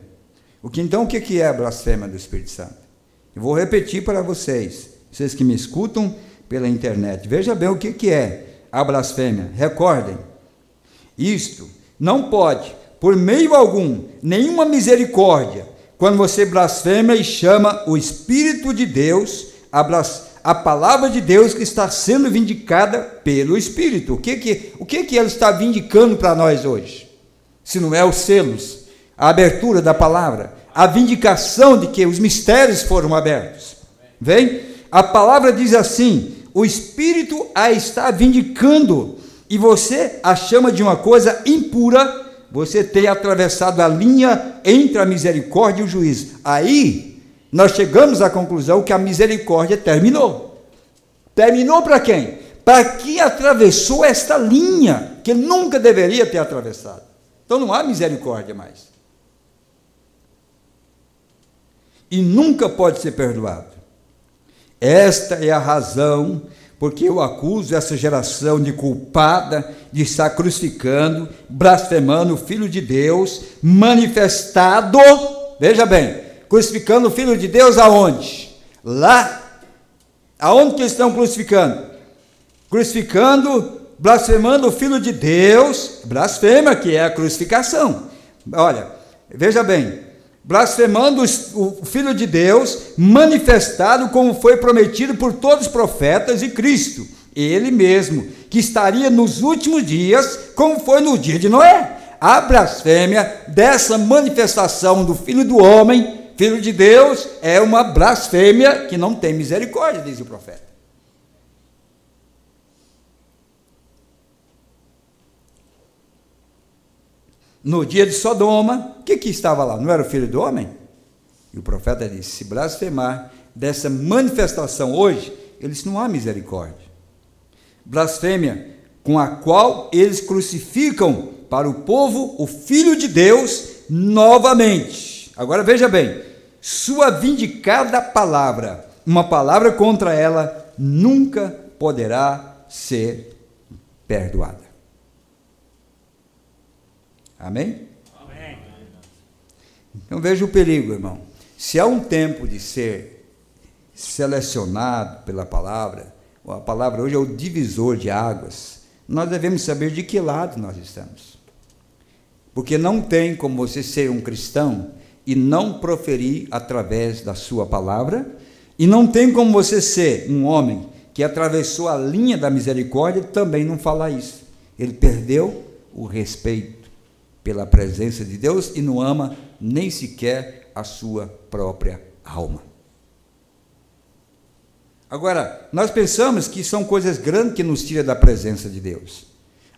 A: o que é a blasfêmia do Espírito Santo? Eu vou repetir para vocês que me escutam pela internet, veja bem o que é a blasfêmia, recordem, isto não pode, por meio algum, nenhuma misericórdia, quando você blasfema e chama o Espírito de Deus, a palavra de Deus que está sendo vindicada pelo Espírito. O que ele está vindicando para nós hoje? Se não é os selos, a abertura da palavra, a vindicação de que os mistérios foram abertos. Vem? A palavra diz assim, o Espírito a está vindicando, e você a chama de uma coisa impura, você tem atravessado a linha entre a misericórdia e o juízo. Aí, nós chegamos à conclusão que a misericórdia terminou. Terminou para quem? Para quem atravessou esta linha, que nunca deveria ter atravessado. Então não há misericórdia mais. E nunca pode ser perdoado. Esta é a razão porque eu acuso essa geração de culpada de estar crucificando, blasfemando o Filho de Deus, manifestado, veja bem, crucificando o Filho de Deus aonde? Lá. Aonde que eles estão crucificando? Crucificando, blasfemando o Filho de Deus, blasfema, que é a crucificação. Olha, veja bem, blasfemando o Filho de Deus, manifestado como foi prometido por todos os profetas e Cristo, ele mesmo, que estaria nos últimos dias, como foi no dia de Noé. A blasfêmia dessa manifestação do Filho do Homem, Filho de Deus, é uma blasfêmia que não tem misericórdia, diz o profeta. No dia de Sodoma, o que estava lá? Não era o Filho do Homem? E o profeta disse, se blasfemar, dessa manifestação hoje, eles não há misericórdia. Blasfêmia com a qual eles crucificam para o povo o Filho de Deus novamente. Agora veja bem, sua vindicada palavra, uma palavra contra ela, nunca poderá ser perdoada. Amém?
B: Amém.
A: Então veja o perigo, irmão. Se há um tempo de ser selecionado pela palavra, a palavra hoje é o divisor de águas, nós devemos saber de que lado nós estamos. Porque não tem como você ser um cristão e não proferir através da sua palavra, e não tem como você ser um homem que atravessou a linha da misericórdia e também não falar isso. Ele perdeu o respeito pela presença de Deus e não ama nem sequer a sua própria alma. Agora, nós pensamos que são coisas grandes que nos tiram da presença de Deus.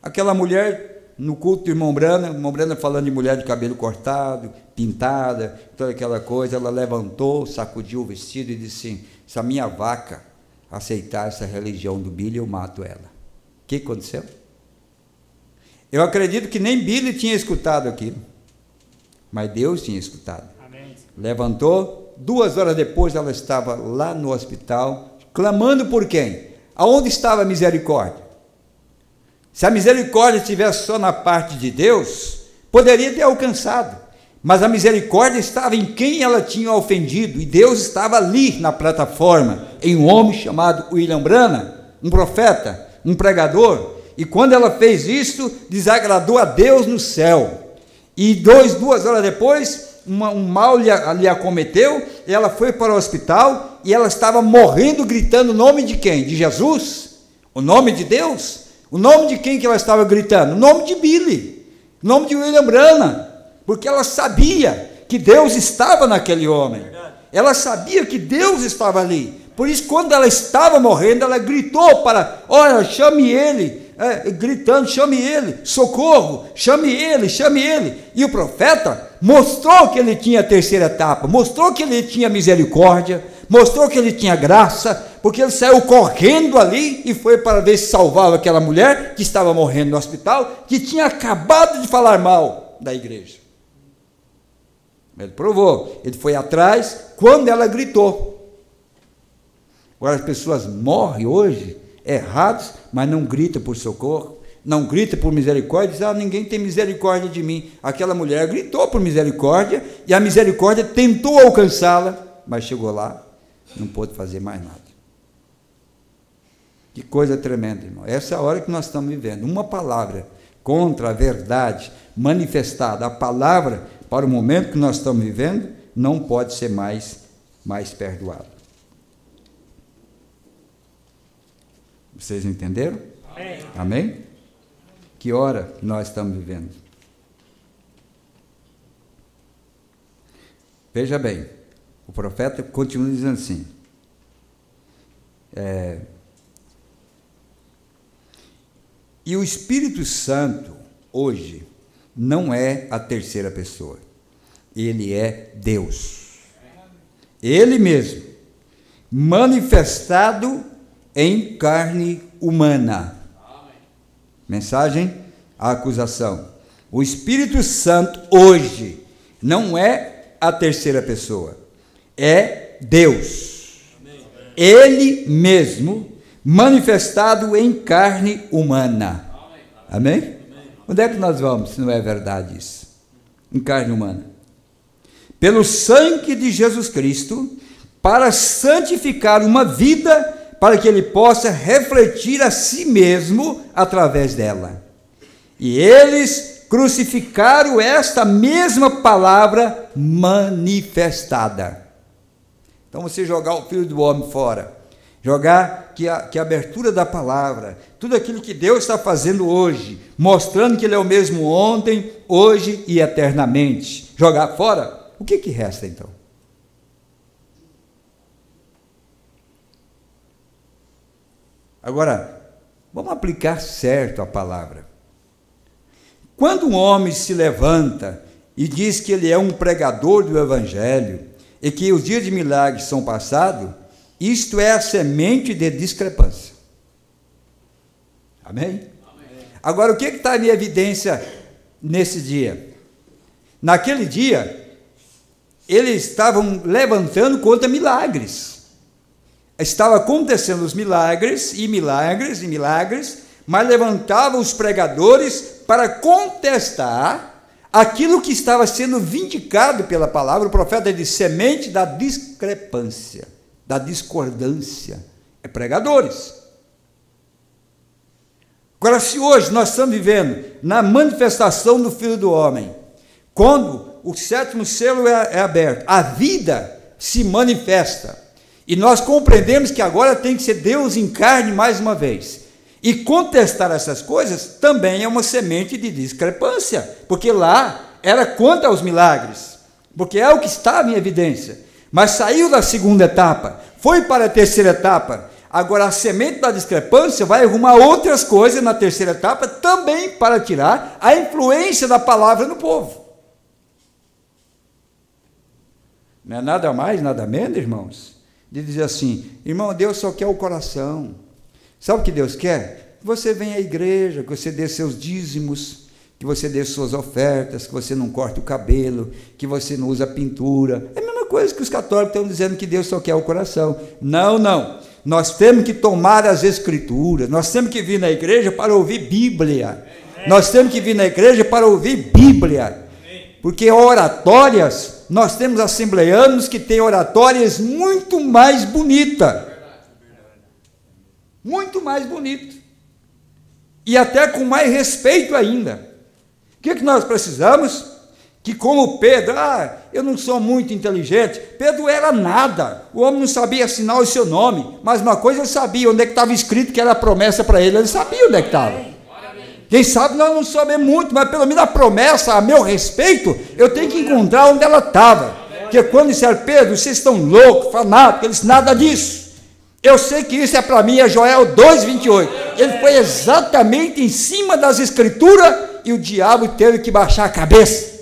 A: Aquela mulher no culto do irmão Brana falando de mulher de cabelo cortado, pintada, toda aquela coisa, ela levantou, sacudiu o vestido e disse assim: se a minha vaca aceitar essa religião do Billy, eu mato ela. O que aconteceu? Eu acredito que nem Billy tinha escutado aquilo, mas Deus tinha escutado.
B: Amém.
A: Levantou, 2 horas depois ela estava lá no hospital, clamando por quem? Aonde estava a misericórdia? Se a misericórdia estivesse só na parte de Deus, poderia ter alcançado, mas a misericórdia estava em quem ela tinha ofendido, e Deus estava ali na plataforma, em um homem chamado William Brana, um profeta, um pregador, e quando ela fez isso, desagradou a Deus no céu, e 2 horas depois, um mal lhe acometeu, e ela foi para o hospital, e ela estava morrendo, gritando o nome de quem? De Jesus? O nome de Deus? O nome de quem que ela estava gritando? O nome de Billy, o nome de William Brana, porque ela sabia que Deus estava naquele homem, ela sabia que Deus estava ali, por isso quando ela estava morrendo, ela gritou para, olha, chame ele, gritando, chame ele, socorro, chame ele, e o profeta mostrou que ele tinha a terceira etapa, mostrou que ele tinha misericórdia, mostrou que ele tinha graça, porque ele saiu correndo ali e foi para ver se salvava aquela mulher que estava morrendo no hospital, que tinha acabado de falar mal da igreja. Ele provou, ele foi atrás quando ela gritou. Agora as pessoas morrem hoje, errados, mas não gritam por socorro, não grita por misericórdia, diz, ninguém tem misericórdia de mim. Aquela mulher gritou por misericórdia, e a misericórdia tentou alcançá-la, mas chegou lá, não pôde fazer mais nada. Que coisa tremenda, irmão. Essa é a hora que nós estamos vivendo. Uma palavra contra a verdade manifestada, a palavra para o momento que nós estamos vivendo, não pode ser mais perdoada. Vocês entenderam?
B: Amém.
A: Amém? Que hora nós estamos vivendo? Veja bem, o profeta continua dizendo assim, e o Espírito Santo, hoje, não é a terceira pessoa, ele é Deus, ele mesmo, manifestado em carne humana. Mensagem, a acusação. O Espírito Santo hoje não é a terceira pessoa, é Deus. Ele mesmo manifestado em carne humana. Amém? Onde é que nós vamos, se não é verdade isso? Em carne humana. Pelo sangue de Jesus Cristo, para santificar uma vida, para que ele possa refletir a si mesmo através dela. E eles crucificaram esta mesma palavra manifestada. Então você jogar o Filho do Homem fora, jogar que a abertura da palavra, tudo aquilo que Deus está fazendo hoje, mostrando que ele é o mesmo ontem, hoje e eternamente, jogar fora, o que resta então? Agora, vamos aplicar certo a palavra. Quando um homem se levanta e diz que ele é um pregador do Evangelho, e que os dias de milagres são passados, isto é a semente de discrepância. Amém? Amém. Agora, o que está em evidência nesse dia? Naquele dia, eles estavam levantando contra milagres. Estava acontecendo os milagres, e milagres, e milagres, mas levantavam os pregadores para contestar aquilo que estava sendo vindicado pela palavra. O profeta diz, semente da discrepância, da discordância, é pregadores. Agora, se hoje nós estamos vivendo na manifestação do Filho do Homem, quando o sétimo selo é aberto, a vida se manifesta, e nós compreendemos que agora tem que ser Deus em carne mais uma vez, e contestar essas coisas também é uma semente de discrepância, porque lá era contra os milagres, porque é o que estava em evidência, mas saiu da segunda etapa, foi para a terceira etapa. Agora a semente da discrepância vai arrumar outras coisas na terceira etapa também para tirar a influência da palavra no povo. Não é nada mais, nada menos, irmãos, de dizer assim, irmão, Deus só quer o coração. Sabe o que Deus quer? Que você venha à igreja, que você dê seus dízimos, que você dê suas ofertas, que você não corte o cabelo, que você não usa pintura. É a mesma coisa que os católicos estão dizendo que Deus só quer o coração. Não, não. Nós temos que tomar as escrituras, nós temos que vir na igreja para ouvir Bíblia. Nós temos que vir na igreja para ouvir Bíblia. Porque oratórias, nós temos assembleanos que têm oratórias muito mais bonitas. Muito mais bonito. E até com mais respeito ainda. O que nós precisamos? Que como Pedro, eu não sou muito inteligente. Pedro era nada. O homem não sabia assinar o seu nome. Mas uma coisa ele sabia, onde é que estava escrito que era a promessa para ele. Ele sabia onde é que estava. Quem sabe nós não sabemos muito, mas pelo menos a promessa a meu respeito, eu tenho que encontrar onde ela estava. Porque quando disseram, Pedro, vocês estão loucos, fanáticos, ele disse, nada disso. Eu sei que isso é para mim, é Joel 2,28. Ele foi exatamente em cima das escrituras e o diabo teve que baixar a cabeça.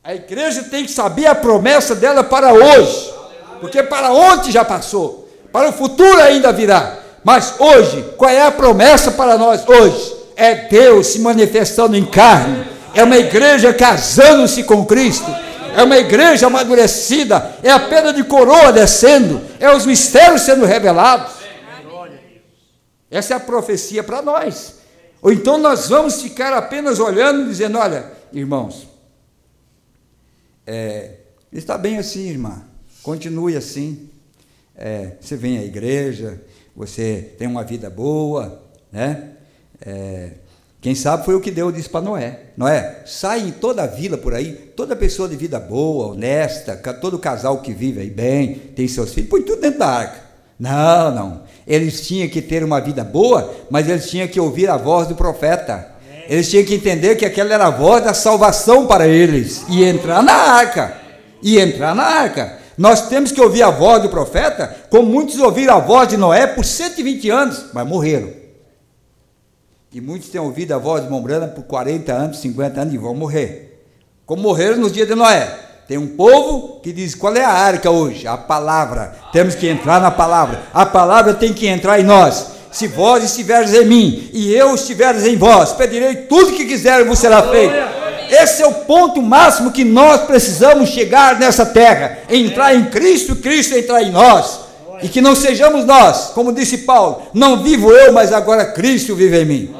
A: A igreja tem que saber a promessa dela para hoje, porque para ontem já passou, para o futuro ainda virá. Mas hoje, qual é a promessa para nós hoje? É Deus se manifestando em carne, é uma igreja casando-se com Cristo, é uma igreja amadurecida, é a pedra de coroa descendo, é os mistérios sendo revelados. Essa é a profecia para nós. Ou então nós vamos ficar apenas olhando e dizendo, olha, irmãos, está bem assim, irmã, continue assim, você vem à igreja, você tem uma vida boa, né? Quem sabe foi o que Deus disse para Noé. Noé, sai em toda a vila por aí, toda pessoa de vida boa, honesta, todo casal que vive aí bem, tem seus filhos, põe tudo dentro da arca. Não, eles tinham que ter uma vida boa, mas eles tinham que ouvir a voz do profeta. Eles tinham que entender que aquela era a voz da salvação para eles, e entrar na arca, Nós temos que ouvir a voz do profeta, como muitos ouviram a voz de Noé por 120 anos, mas morreram. E muitos têm ouvido a voz de irmão Branham por 40 anos, 50 anos e vão morrer. Como morreram nos dias de Noé. Tem um povo que diz, qual é a arca hoje? A palavra. Temos que entrar na palavra. A palavra tem que entrar em nós. Se vós estiveres em mim e eu estiveres em vós, pedirei tudo que quiser e vos será feito. Esse é o ponto máximo que nós precisamos chegar nessa terra, entrar em Cristo, Cristo entrar em nós, e que não sejamos nós, como disse Paulo, não vivo eu, mas agora Cristo vive em mim.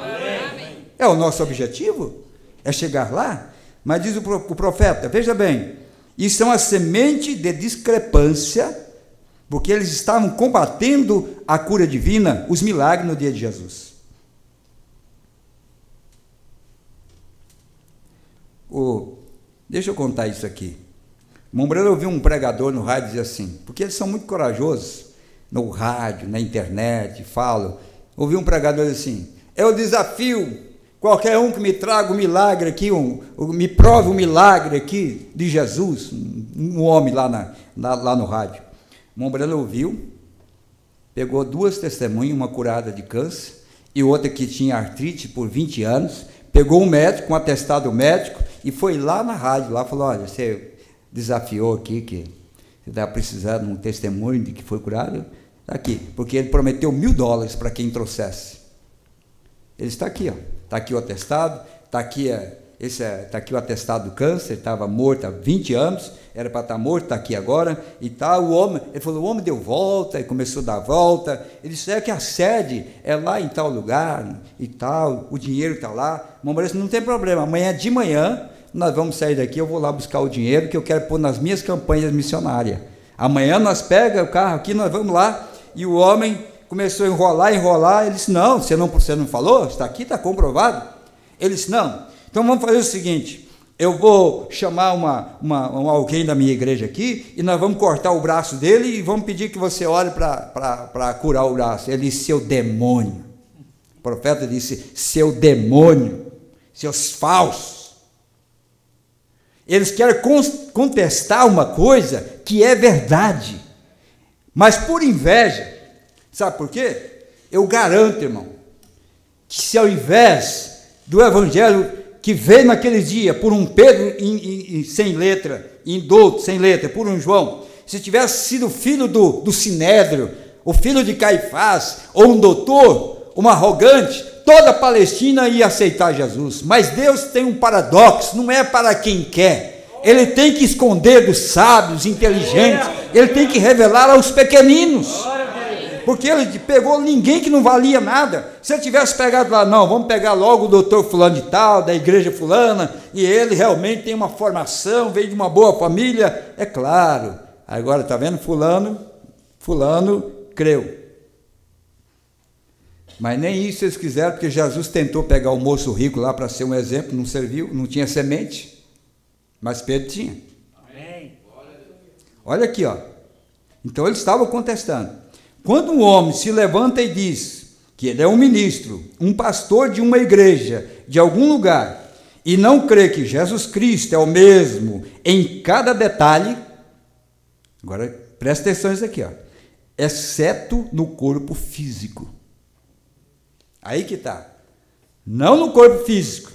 A: É o nosso objetivo, é chegar lá. Mas diz o profeta, veja bem, isso é uma semente de discrepância, porque eles estavam combatendo a cura divina, os milagres no dia de Jesus. Deixa eu contar isso aqui. Eu ouvi um pregador no rádio dizer assim, porque eles são muito corajosos, no rádio, na internet, falam. Ouvi um pregador dizer assim, eu desafio qualquer um que me traga um milagre aqui, me prove um milagre aqui de Jesus, um homem lá no rádio. Mombrano ouviu, pegou 2 testemunhas, uma curada de câncer e outra que tinha artrite por 20 anos, pegou um médico, um atestado médico, e foi lá na rádio, lá falou, olha, desafiou aqui que você está precisando de um testemunho de que foi curado, está aqui, porque ele prometeu $1.000 para quem trouxesse. Ele está aqui, ó. Está aqui o atestado, está aqui, está aqui o atestado do câncer, estava morto há 20 anos, era para estar morto, está aqui agora, e tal. O homem, ele falou, o homem deu volta, e começou a dar volta. Ele disse, que a sede é lá em tal lugar, e tal, o dinheiro está lá. Mamãe disse, não tem problema, amanhã de manhã, nós vamos sair daqui, eu vou lá buscar o dinheiro, que eu quero pôr nas minhas campanhas missionárias. Amanhã nós pegamos o carro aqui, nós vamos lá, e o homem começou a enrolar, ele disse, não, você não falou? Está aqui, está comprovado. Ele disse, não, então vamos fazer o seguinte, eu vou chamar alguém da minha igreja aqui, e nós vamos cortar o braço dele, e vamos pedir que você ore para curar o braço. Ele disse, seu demônio. O profeta disse, seu demônio, seus falsos. Eles querem contestar uma coisa que é verdade, mas por inveja. Sabe por quê? Eu garanto, irmão, que se ao invés do evangelho que veio naquele dia por um Pedro sem letra, sem letra, por um João, se tivesse sido filho do Sinédrio, o filho de Caifás, ou um doutor, um arrogante, toda a Palestina ia aceitar Jesus. Mas Deus tem um paradoxo, não é para quem quer. Ele tem que esconder dos sábios, inteligentes, ele tem que revelar aos pequeninos. Porque ele pegou ninguém que não valia nada. Se ele tivesse pegado lá, não, vamos pegar logo o doutor fulano de tal, da igreja fulana, e ele realmente tem uma formação, veio de uma boa família, é claro. Agora, está vendo, fulano creu. Mas nem isso eles quiseram, porque Jesus tentou pegar o moço rico lá para ser um exemplo, não serviu, não tinha semente, mas Pedro tinha. Amém. Olha aqui, ó. Então eles estavam contestando. Quando um homem se levanta e diz que ele é um ministro, um pastor de uma igreja, de algum lugar, e não crê que Jesus Cristo é o mesmo em cada detalhe, agora presta atenção nisso aqui, ó, exceto no corpo físico. Aí que está. Não no corpo físico,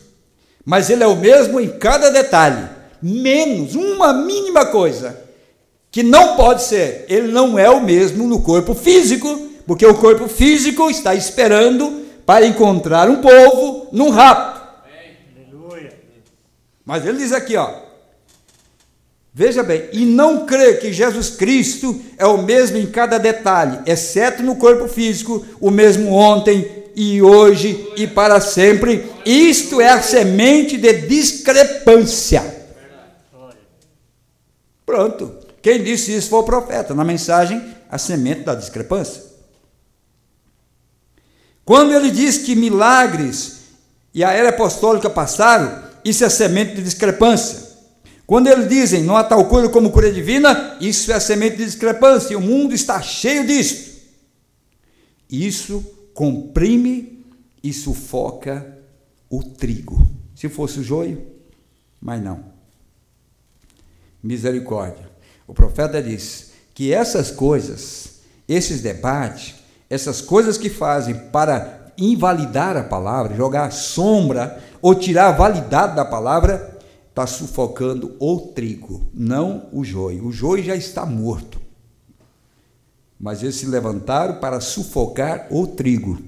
A: mas ele é o mesmo em cada detalhe, menos uma mínima coisa, que não pode ser, ele não é o mesmo no corpo físico, porque o corpo físico está esperando para encontrar um povo num rapto. Aleluia. Mas ele diz aqui, ó, veja bem, e não crê que Jesus Cristo é o mesmo em cada detalhe, exceto no corpo físico, o mesmo ontem e hoje e para sempre. Isto é a semente de discrepância. Pronto. Quem disse isso foi o profeta, na mensagem, a semente da discrepância. Quando ele diz que milagres e a era apostólica passaram, isso é semente de discrepância. Quando eles dizem, não há tal coisa como cura divina, isso é semente de discrepância, e o mundo está cheio disso. Isso comprime e sufoca o trigo. Se fosse o joio, mas não. Misericórdia. O profeta diz que essas coisas, esses debates, essas coisas que fazem para invalidar a palavra, jogar sombra ou tirar a validade da palavra, está sufocando o trigo, não o joio. O joio já está morto. Mas eles se levantaram para sufocar o trigo.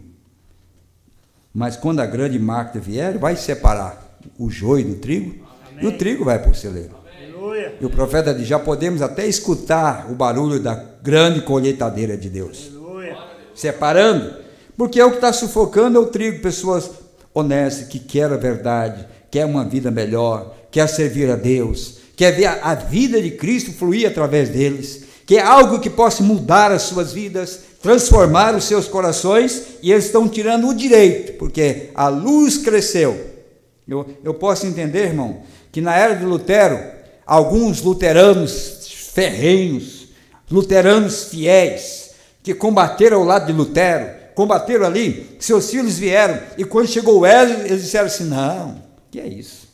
A: Mas quando a grande máquina vier, vai separar o joio do trigo. Amém. E o trigo vai para o celeiro. Aleluia. E o profeta diz, já podemos até escutar o barulho da grande colheitadeira de Deus. Aleluia. Separando, porque é o que está sufocando é o trigo. Pessoas honestas, que querem a verdade, quer uma vida melhor, quer servir a Deus, quer ver a vida de Cristo fluir através deles, que é algo que possa mudar as suas vidas, transformar os seus corações, e eles estão tirando o direito, porque a luz cresceu. Eu posso entender, irmão, que na era de Lutero, alguns luteranos ferrenhos, luteranos fiéis, que combateram ao lado de Lutero, combateram ali, seus filhos vieram, e quando chegou Wesley, eles disseram assim, não, que é isso?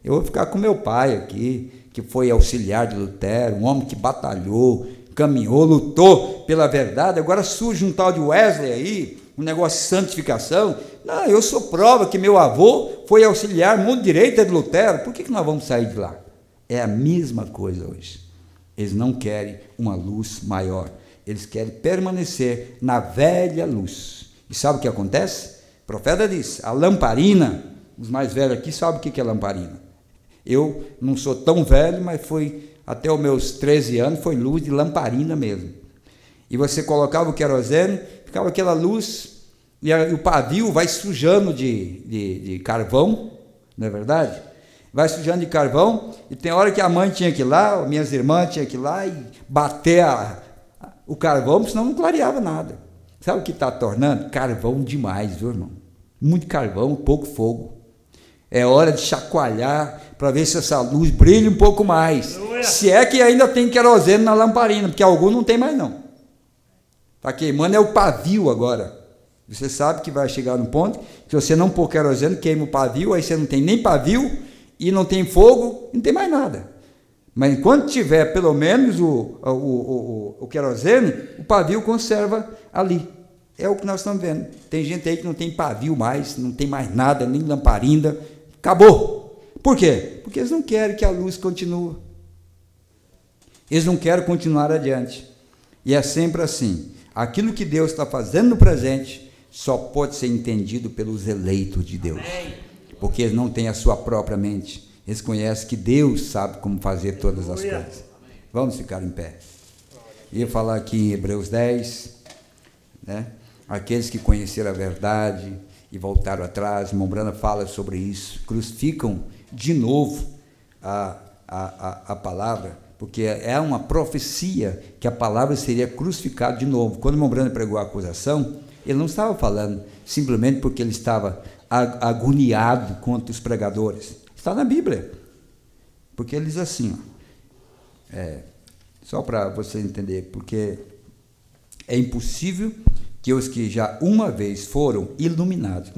A: Eu vou ficar com meu pai aqui, que foi auxiliar de Lutero, um homem que batalhou, caminhou, lutou pela verdade. Agora surge um tal de Wesley aí, um negócio de santificação. Não, eu sou prova que meu avô foi auxiliar mão direita de Lutero. Por que nós vamos sair de lá? É a mesma coisa hoje. Eles não querem uma luz maior. Eles querem permanecer na velha luz. E sabe o que acontece? O profeta diz, a lamparina, os mais velhos aqui sabem o que é lamparina. Eu não sou tão velho, mas foi até os meus 13 anos, foi luz de lamparina mesmo. E você colocava o querosene, ficava aquela luz, e o pavio vai sujando de carvão, não é verdade? Vai sujando de carvão, e tem hora que a mãe tinha que ir lá, minhas irmãs tinham que ir lá e bater o carvão, senão não clareava nada. Sabe o que está tornando? Carvão demais, viu, irmão? Muito carvão, pouco fogo. É hora de chacoalhar para ver se essa luz brilha um pouco mais. Se é que ainda tem querosene na lamparina, porque algum não tem mais não. Está queimando é o pavio agora. Você sabe que vai chegar no ponto que se você não pôr querosene, queima o pavio, aí você não tem nem pavio e não tem fogo, não tem mais nada. Mas enquanto tiver pelo menos o querosene, o pavio conserva ali. É o que nós estamos vendo. Tem gente aí que não tem pavio mais, não tem mais nada, nem lamparina. Acabou. Por quê? Porque eles não querem que a luz continue. Eles não querem continuar adiante. E é sempre assim. Aquilo que Deus está fazendo no presente só pode ser entendido pelos eleitos de Deus. Porque eles não têm a sua própria mente. Eles conhecem que Deus sabe como fazer todas as coisas. Vamos ficar em pé. Ia falar aqui em Hebreus 10, né? Aqueles que conheceram a verdade e voltaram atrás, Mombrana fala sobre isso, crucificam de novo a palavra, porque é uma profecia que a palavra seria crucificada de novo. Quando Mombrana pregou a acusação, ele não estava falando simplesmente porque ele estava agoniado contra os pregadores. Está na Bíblia, porque ele diz assim, só para você entender, porque é impossível que os que já uma vez foram iluminados,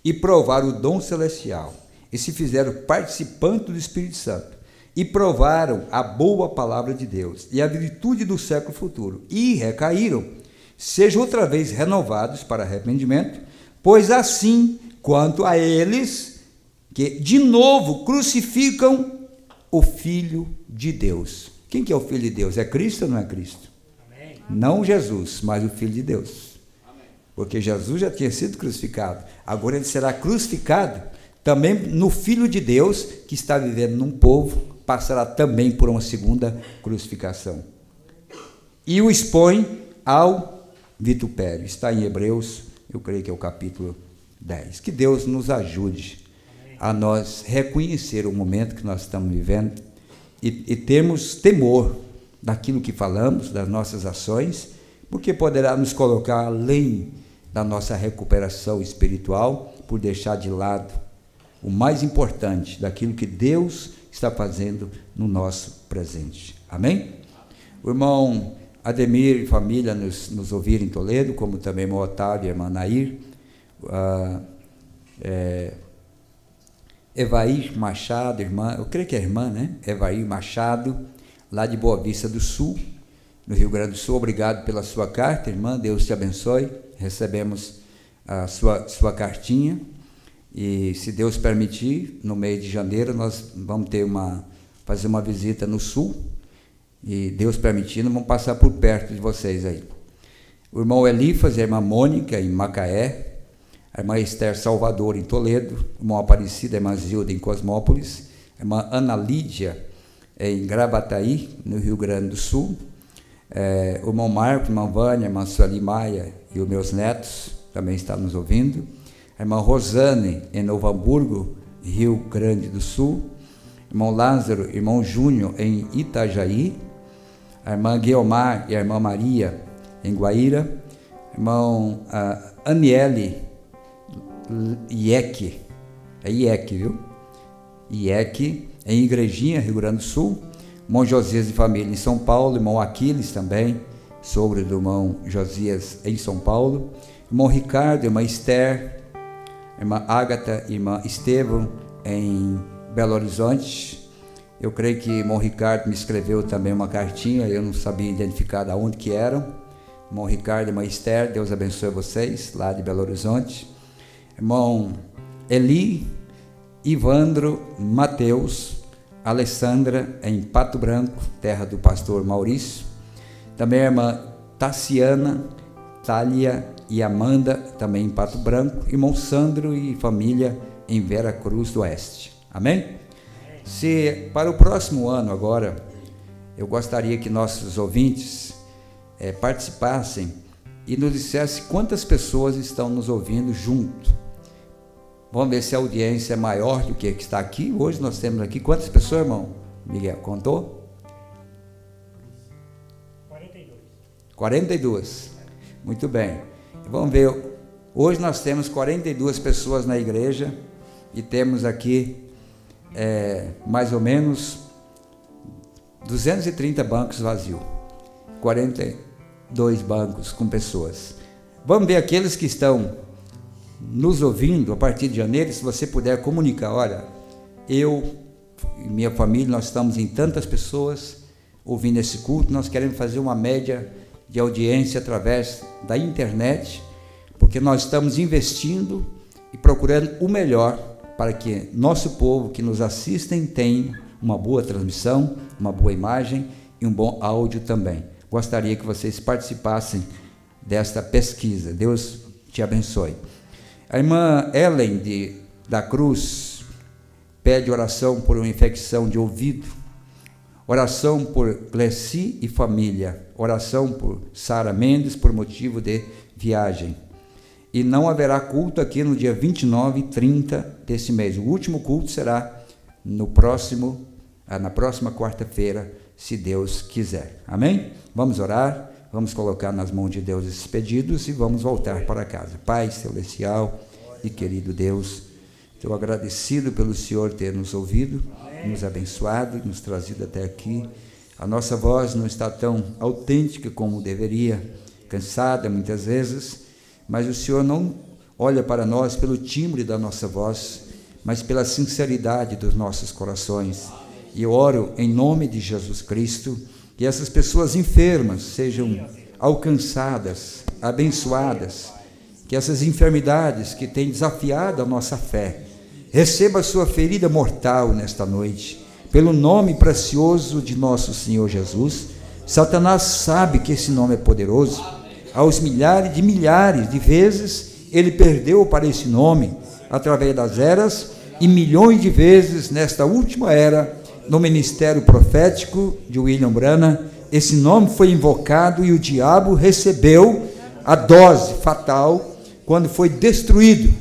A: e provaram o dom celestial, e se fizeram participantes do Espírito Santo, e provaram a boa palavra de Deus, e a virtude do século futuro, e recaíram, sejam outra vez renovados para arrependimento, pois assim quanto a eles, que de novo crucificam o Filho de Deus. Quem que é o Filho de Deus? É Cristo ou não é Cristo? Amém. Não Jesus, mas o Filho de Deus. Amém. Porque Jesus já tinha sido crucificado. Agora ele será crucificado também no Filho de Deus, que está vivendo num povo, passará também por uma segunda crucificação. E o expõe ao vitupério. Está em Hebreus, eu creio que é o capítulo 10. Que Deus nos ajude a nós reconhecer o momento que nós estamos vivendo e termos temor daquilo que falamos, das nossas ações, porque poderá nos colocar além da nossa recuperação espiritual por deixar de lado o mais importante daquilo que Deus está fazendo no nosso presente. Amém? O irmão Ademir e família nos ouviram em Toledo, como também o irmão Otávio e a irmã Nair, Evair Machado, irmã, eu creio que é irmã, né? Evair Machado, lá de Boa Vista do Sul, no Rio Grande do Sul. Obrigado pela sua carta, irmã, Deus te abençoe. Recebemos a sua cartinha, e se Deus permitir, no mês de janeiro nós vamos fazer uma visita no Sul, e Deus permitindo, vamos passar por perto de vocês aí. O irmão Elifas e a irmã Mônica, em Macaé, a irmã Esther Salvador, em Toledo, a irmã Aparecida, a irmã Zilda, em Cosmópolis, a irmã Ana Lídia, em Gravataí, no Rio Grande do Sul, o irmão Marco, a irmã Vânia, a irmã Sueli Maia e os meus netos também estão nos ouvindo, a irmã Rosane, em Novo Hamburgo, Rio Grande do Sul, irmão Lázaro, irmão Júnior, em Itajaí, a irmã Guiomar e a irmã Maria, em Guaíra, irmão Aniele Ieque, é Ieque, viu? Ieque, em Igrejinha, Rio Grande do Sul, irmão Josias de família em São Paulo, irmão Aquiles também, sobre do irmão Josias em São Paulo, irmão Ricardo, irmã Esther, irmã Ágata, irmã Estevão em Belo Horizonte. Eu creio que irmão Ricardo me escreveu também uma cartinha, eu não sabia identificar de onde que eram. Irmão Ricardo e irmã Esther, Deus abençoe vocês, lá de Belo Horizonte. Irmão Eli, Ivandro Mateus, Alessandra, em Pato Branco, terra do pastor Maurício. Também a irmã Tassiana, Thalia e Amanda, também em Pato Branco. Irmão Sandro e família em Vera Cruz do Oeste. Amém? Se para o próximo ano agora, eu gostaria que nossos ouvintes participassem e nos dissessem quantas pessoas estão nos ouvindo junto. Vamos ver se a audiência é maior do que está aqui. Hoje nós temos aqui quantas pessoas, irmão Miguel? Contou? 42. Muito bem. Vamos ver. Hoje nós temos 42 pessoas na igreja e temos aqui mais ou menos 230 bancos vazios. 42 bancos com pessoas. Vamos ver aqueles que estão nos ouvindo a partir de janeiro. Se você puder comunicar, olha, eu e minha família, nós estamos em tantas pessoas ouvindo esse culto. Nós queremos fazer uma média de audiência através da internet, porque nós estamos investindo e procurando o melhor para que nosso povo que nos assistem tenha uma boa transmissão, uma boa imagem e um bom áudio também. Gostaria que vocês participassem desta pesquisa. Deus te abençoe. A irmã Ellen da Cruz pede oração por uma infecção de ouvido, oração por Glessi e família, oração por Sara Mendes por motivo de viagem. E não haverá culto aqui no dia 29 e 30 desse mês. O último culto será na próxima quarta-feira, se Deus quiser. Amém? Vamos orar, vamos colocar nas mãos de Deus esses pedidos e vamos voltar para casa. Pai celestial e querido Deus, estou agradecido pelo Senhor ter nos ouvido, nos abençoado, nos trazido até aqui. A nossa voz não está tão autêntica como deveria, cansada muitas vezes, mas o Senhor não olha para nós pelo timbre da nossa voz, mas pela sinceridade dos nossos corações. E eu oro em nome de Jesus Cristo, que essas pessoas enfermas sejam alcançadas, abençoadas, que essas enfermidades que têm desafiado a nossa fé, receba a sua ferida mortal nesta noite, pelo nome precioso de nosso Senhor Jesus. Satanás sabe que esse nome é poderoso. Aos milhares de vezes ele perdeu para esse nome, através das eras, e milhões de vezes nesta última era, no ministério profético de William Branham, esse nome foi invocado e o diabo recebeu a dose fatal quando foi destruído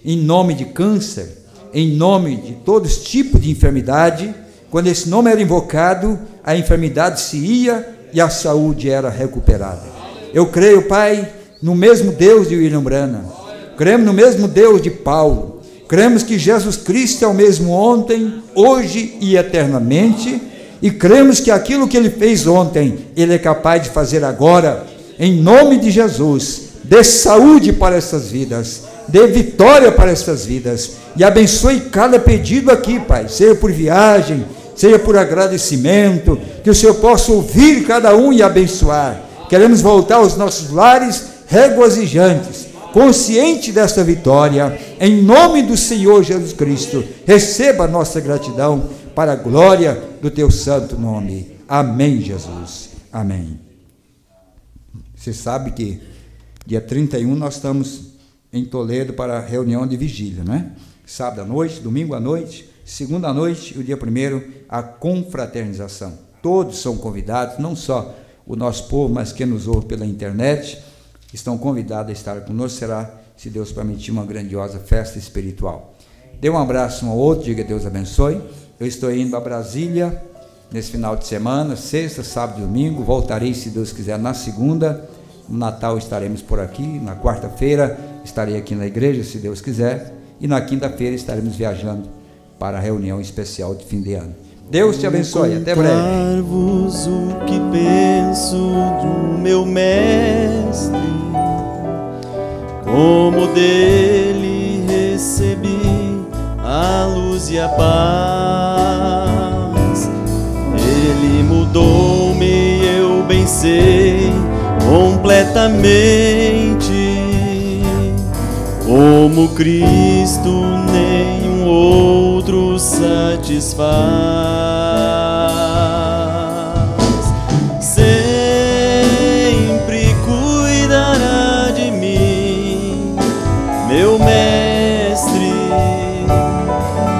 A: em nome de câncer, em nome de todos os tipos de enfermidade. Quando esse nome era invocado, a enfermidade se ia e a saúde era recuperada. Eu creio, Pai, no mesmo Deus de William Branham, cremos no mesmo Deus de Paulo, cremos que Jesus Cristo é o mesmo ontem, hoje e eternamente, e cremos que aquilo que Ele fez ontem, Ele é capaz de fazer agora, em nome de Jesus. Dê saúde para essas vidas, dê vitória para essas vidas, e abençoe cada pedido aqui, Pai, seja por viagem, seja por agradecimento, que o Senhor possa ouvir cada um e abençoar. Queremos voltar aos nossos lares regozijantes, consciente desta vitória, em nome do Senhor Jesus Cristo. Receba a nossa gratidão para a glória do teu santo nome. Amém, Jesus. Amém. Você sabe que dia 31 nós estamos em Toledo para a reunião de vigília, né? Sábado à noite, domingo à noite, segunda à noite e o dia 1º, a confraternização. Todos são convidados, não só o nosso povo, mas quem nos ouve pela internet, estão convidados a estar conosco. Será, se Deus permitir, uma grandiosa festa espiritual. Dê um abraço um ao outro, diga Deus abençoe. Eu estou indo a Brasília nesse final de semana, sexta, sábado e domingo. Voltarei, se Deus quiser, na segunda. No Natal estaremos por aqui, na quarta-feira estarei aqui na igreja, se Deus quiser, e na quinta-feira estaremos viajando para a reunião especial de fim de ano. Deus te abençoe, até breve.
B: Contar-vos o que penso do meu mestre, como dele recebi a luz e a paz. Ele mudou-me, eu bem sei, completamente. Como Cristo, nenhum outro outro satisfaz. Sempre cuidará de mim, meu mestre,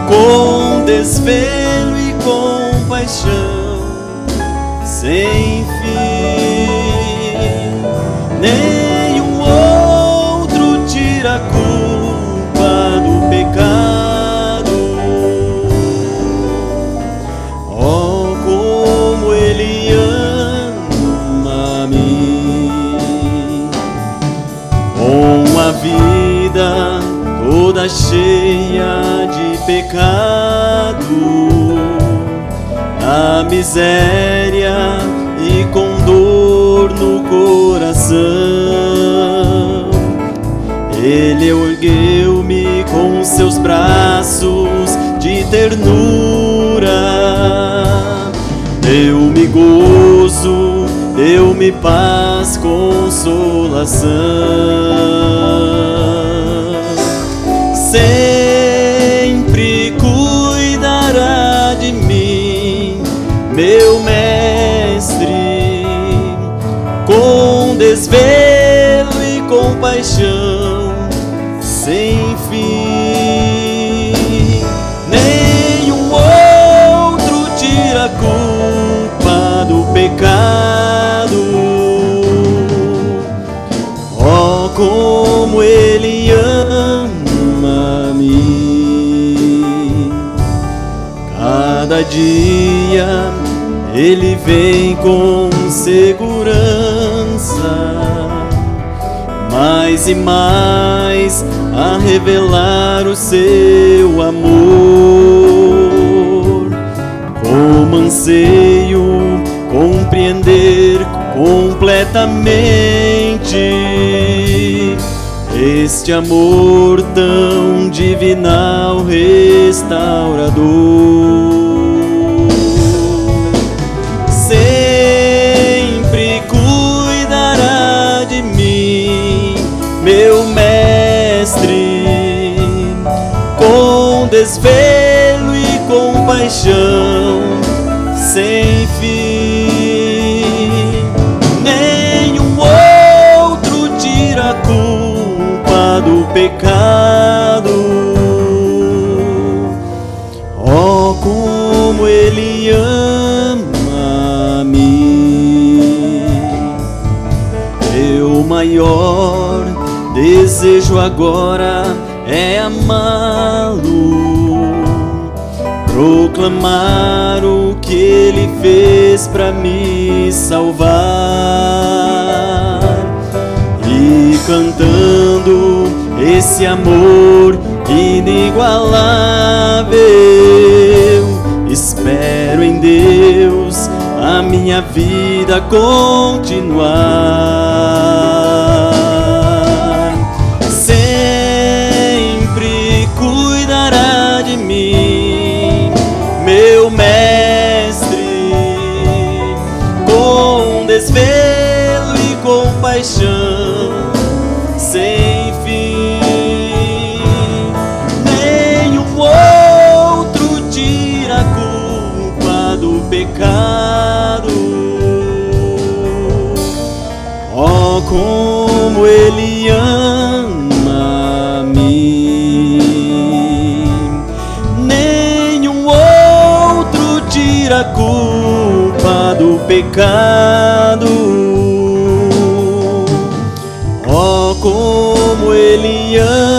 B: com desvelo e compaixão sem fim. Nenhum outro tira a culpa do pecado. Oh, como Ele ama a mim, com a vida toda cheia de pecado, na miséria e com dor no coração. Ele ergueu-me com seus braços de ternura, deu-me gozo, deu-me paz, consolação. Sempre cuidará de mim, meu mestre, com desvelo e compaixão sem fim. Nenhum outro tira a culpa do pecado. Oh, como Ele ama a mim. Cada dia Ele vem com segurança, mais e mais a revelar o seu amor. Como anseio compreender completamente este amor tão divinal, restaurador. Sempre cuidará de mim, meu mestre, com desvelo e compaixão sem fim. Nenhum outro tira a culpa do pecado. Oh, como Ele ama a mim. Meu maior desejo agora é amá-lo, proclamar o que Ele fez para me salvar, e cantando esse amor inigualável, espero em Deus a minha vida continuar. Sempre cuidará de mim, meu mestre, com desvelo e compaixão sem fim. Nenhum outro tira a culpa do pecado. Oh, como Ele ama a mim. Nenhum outro tira a culpa do pecado. Oh, como Ele ama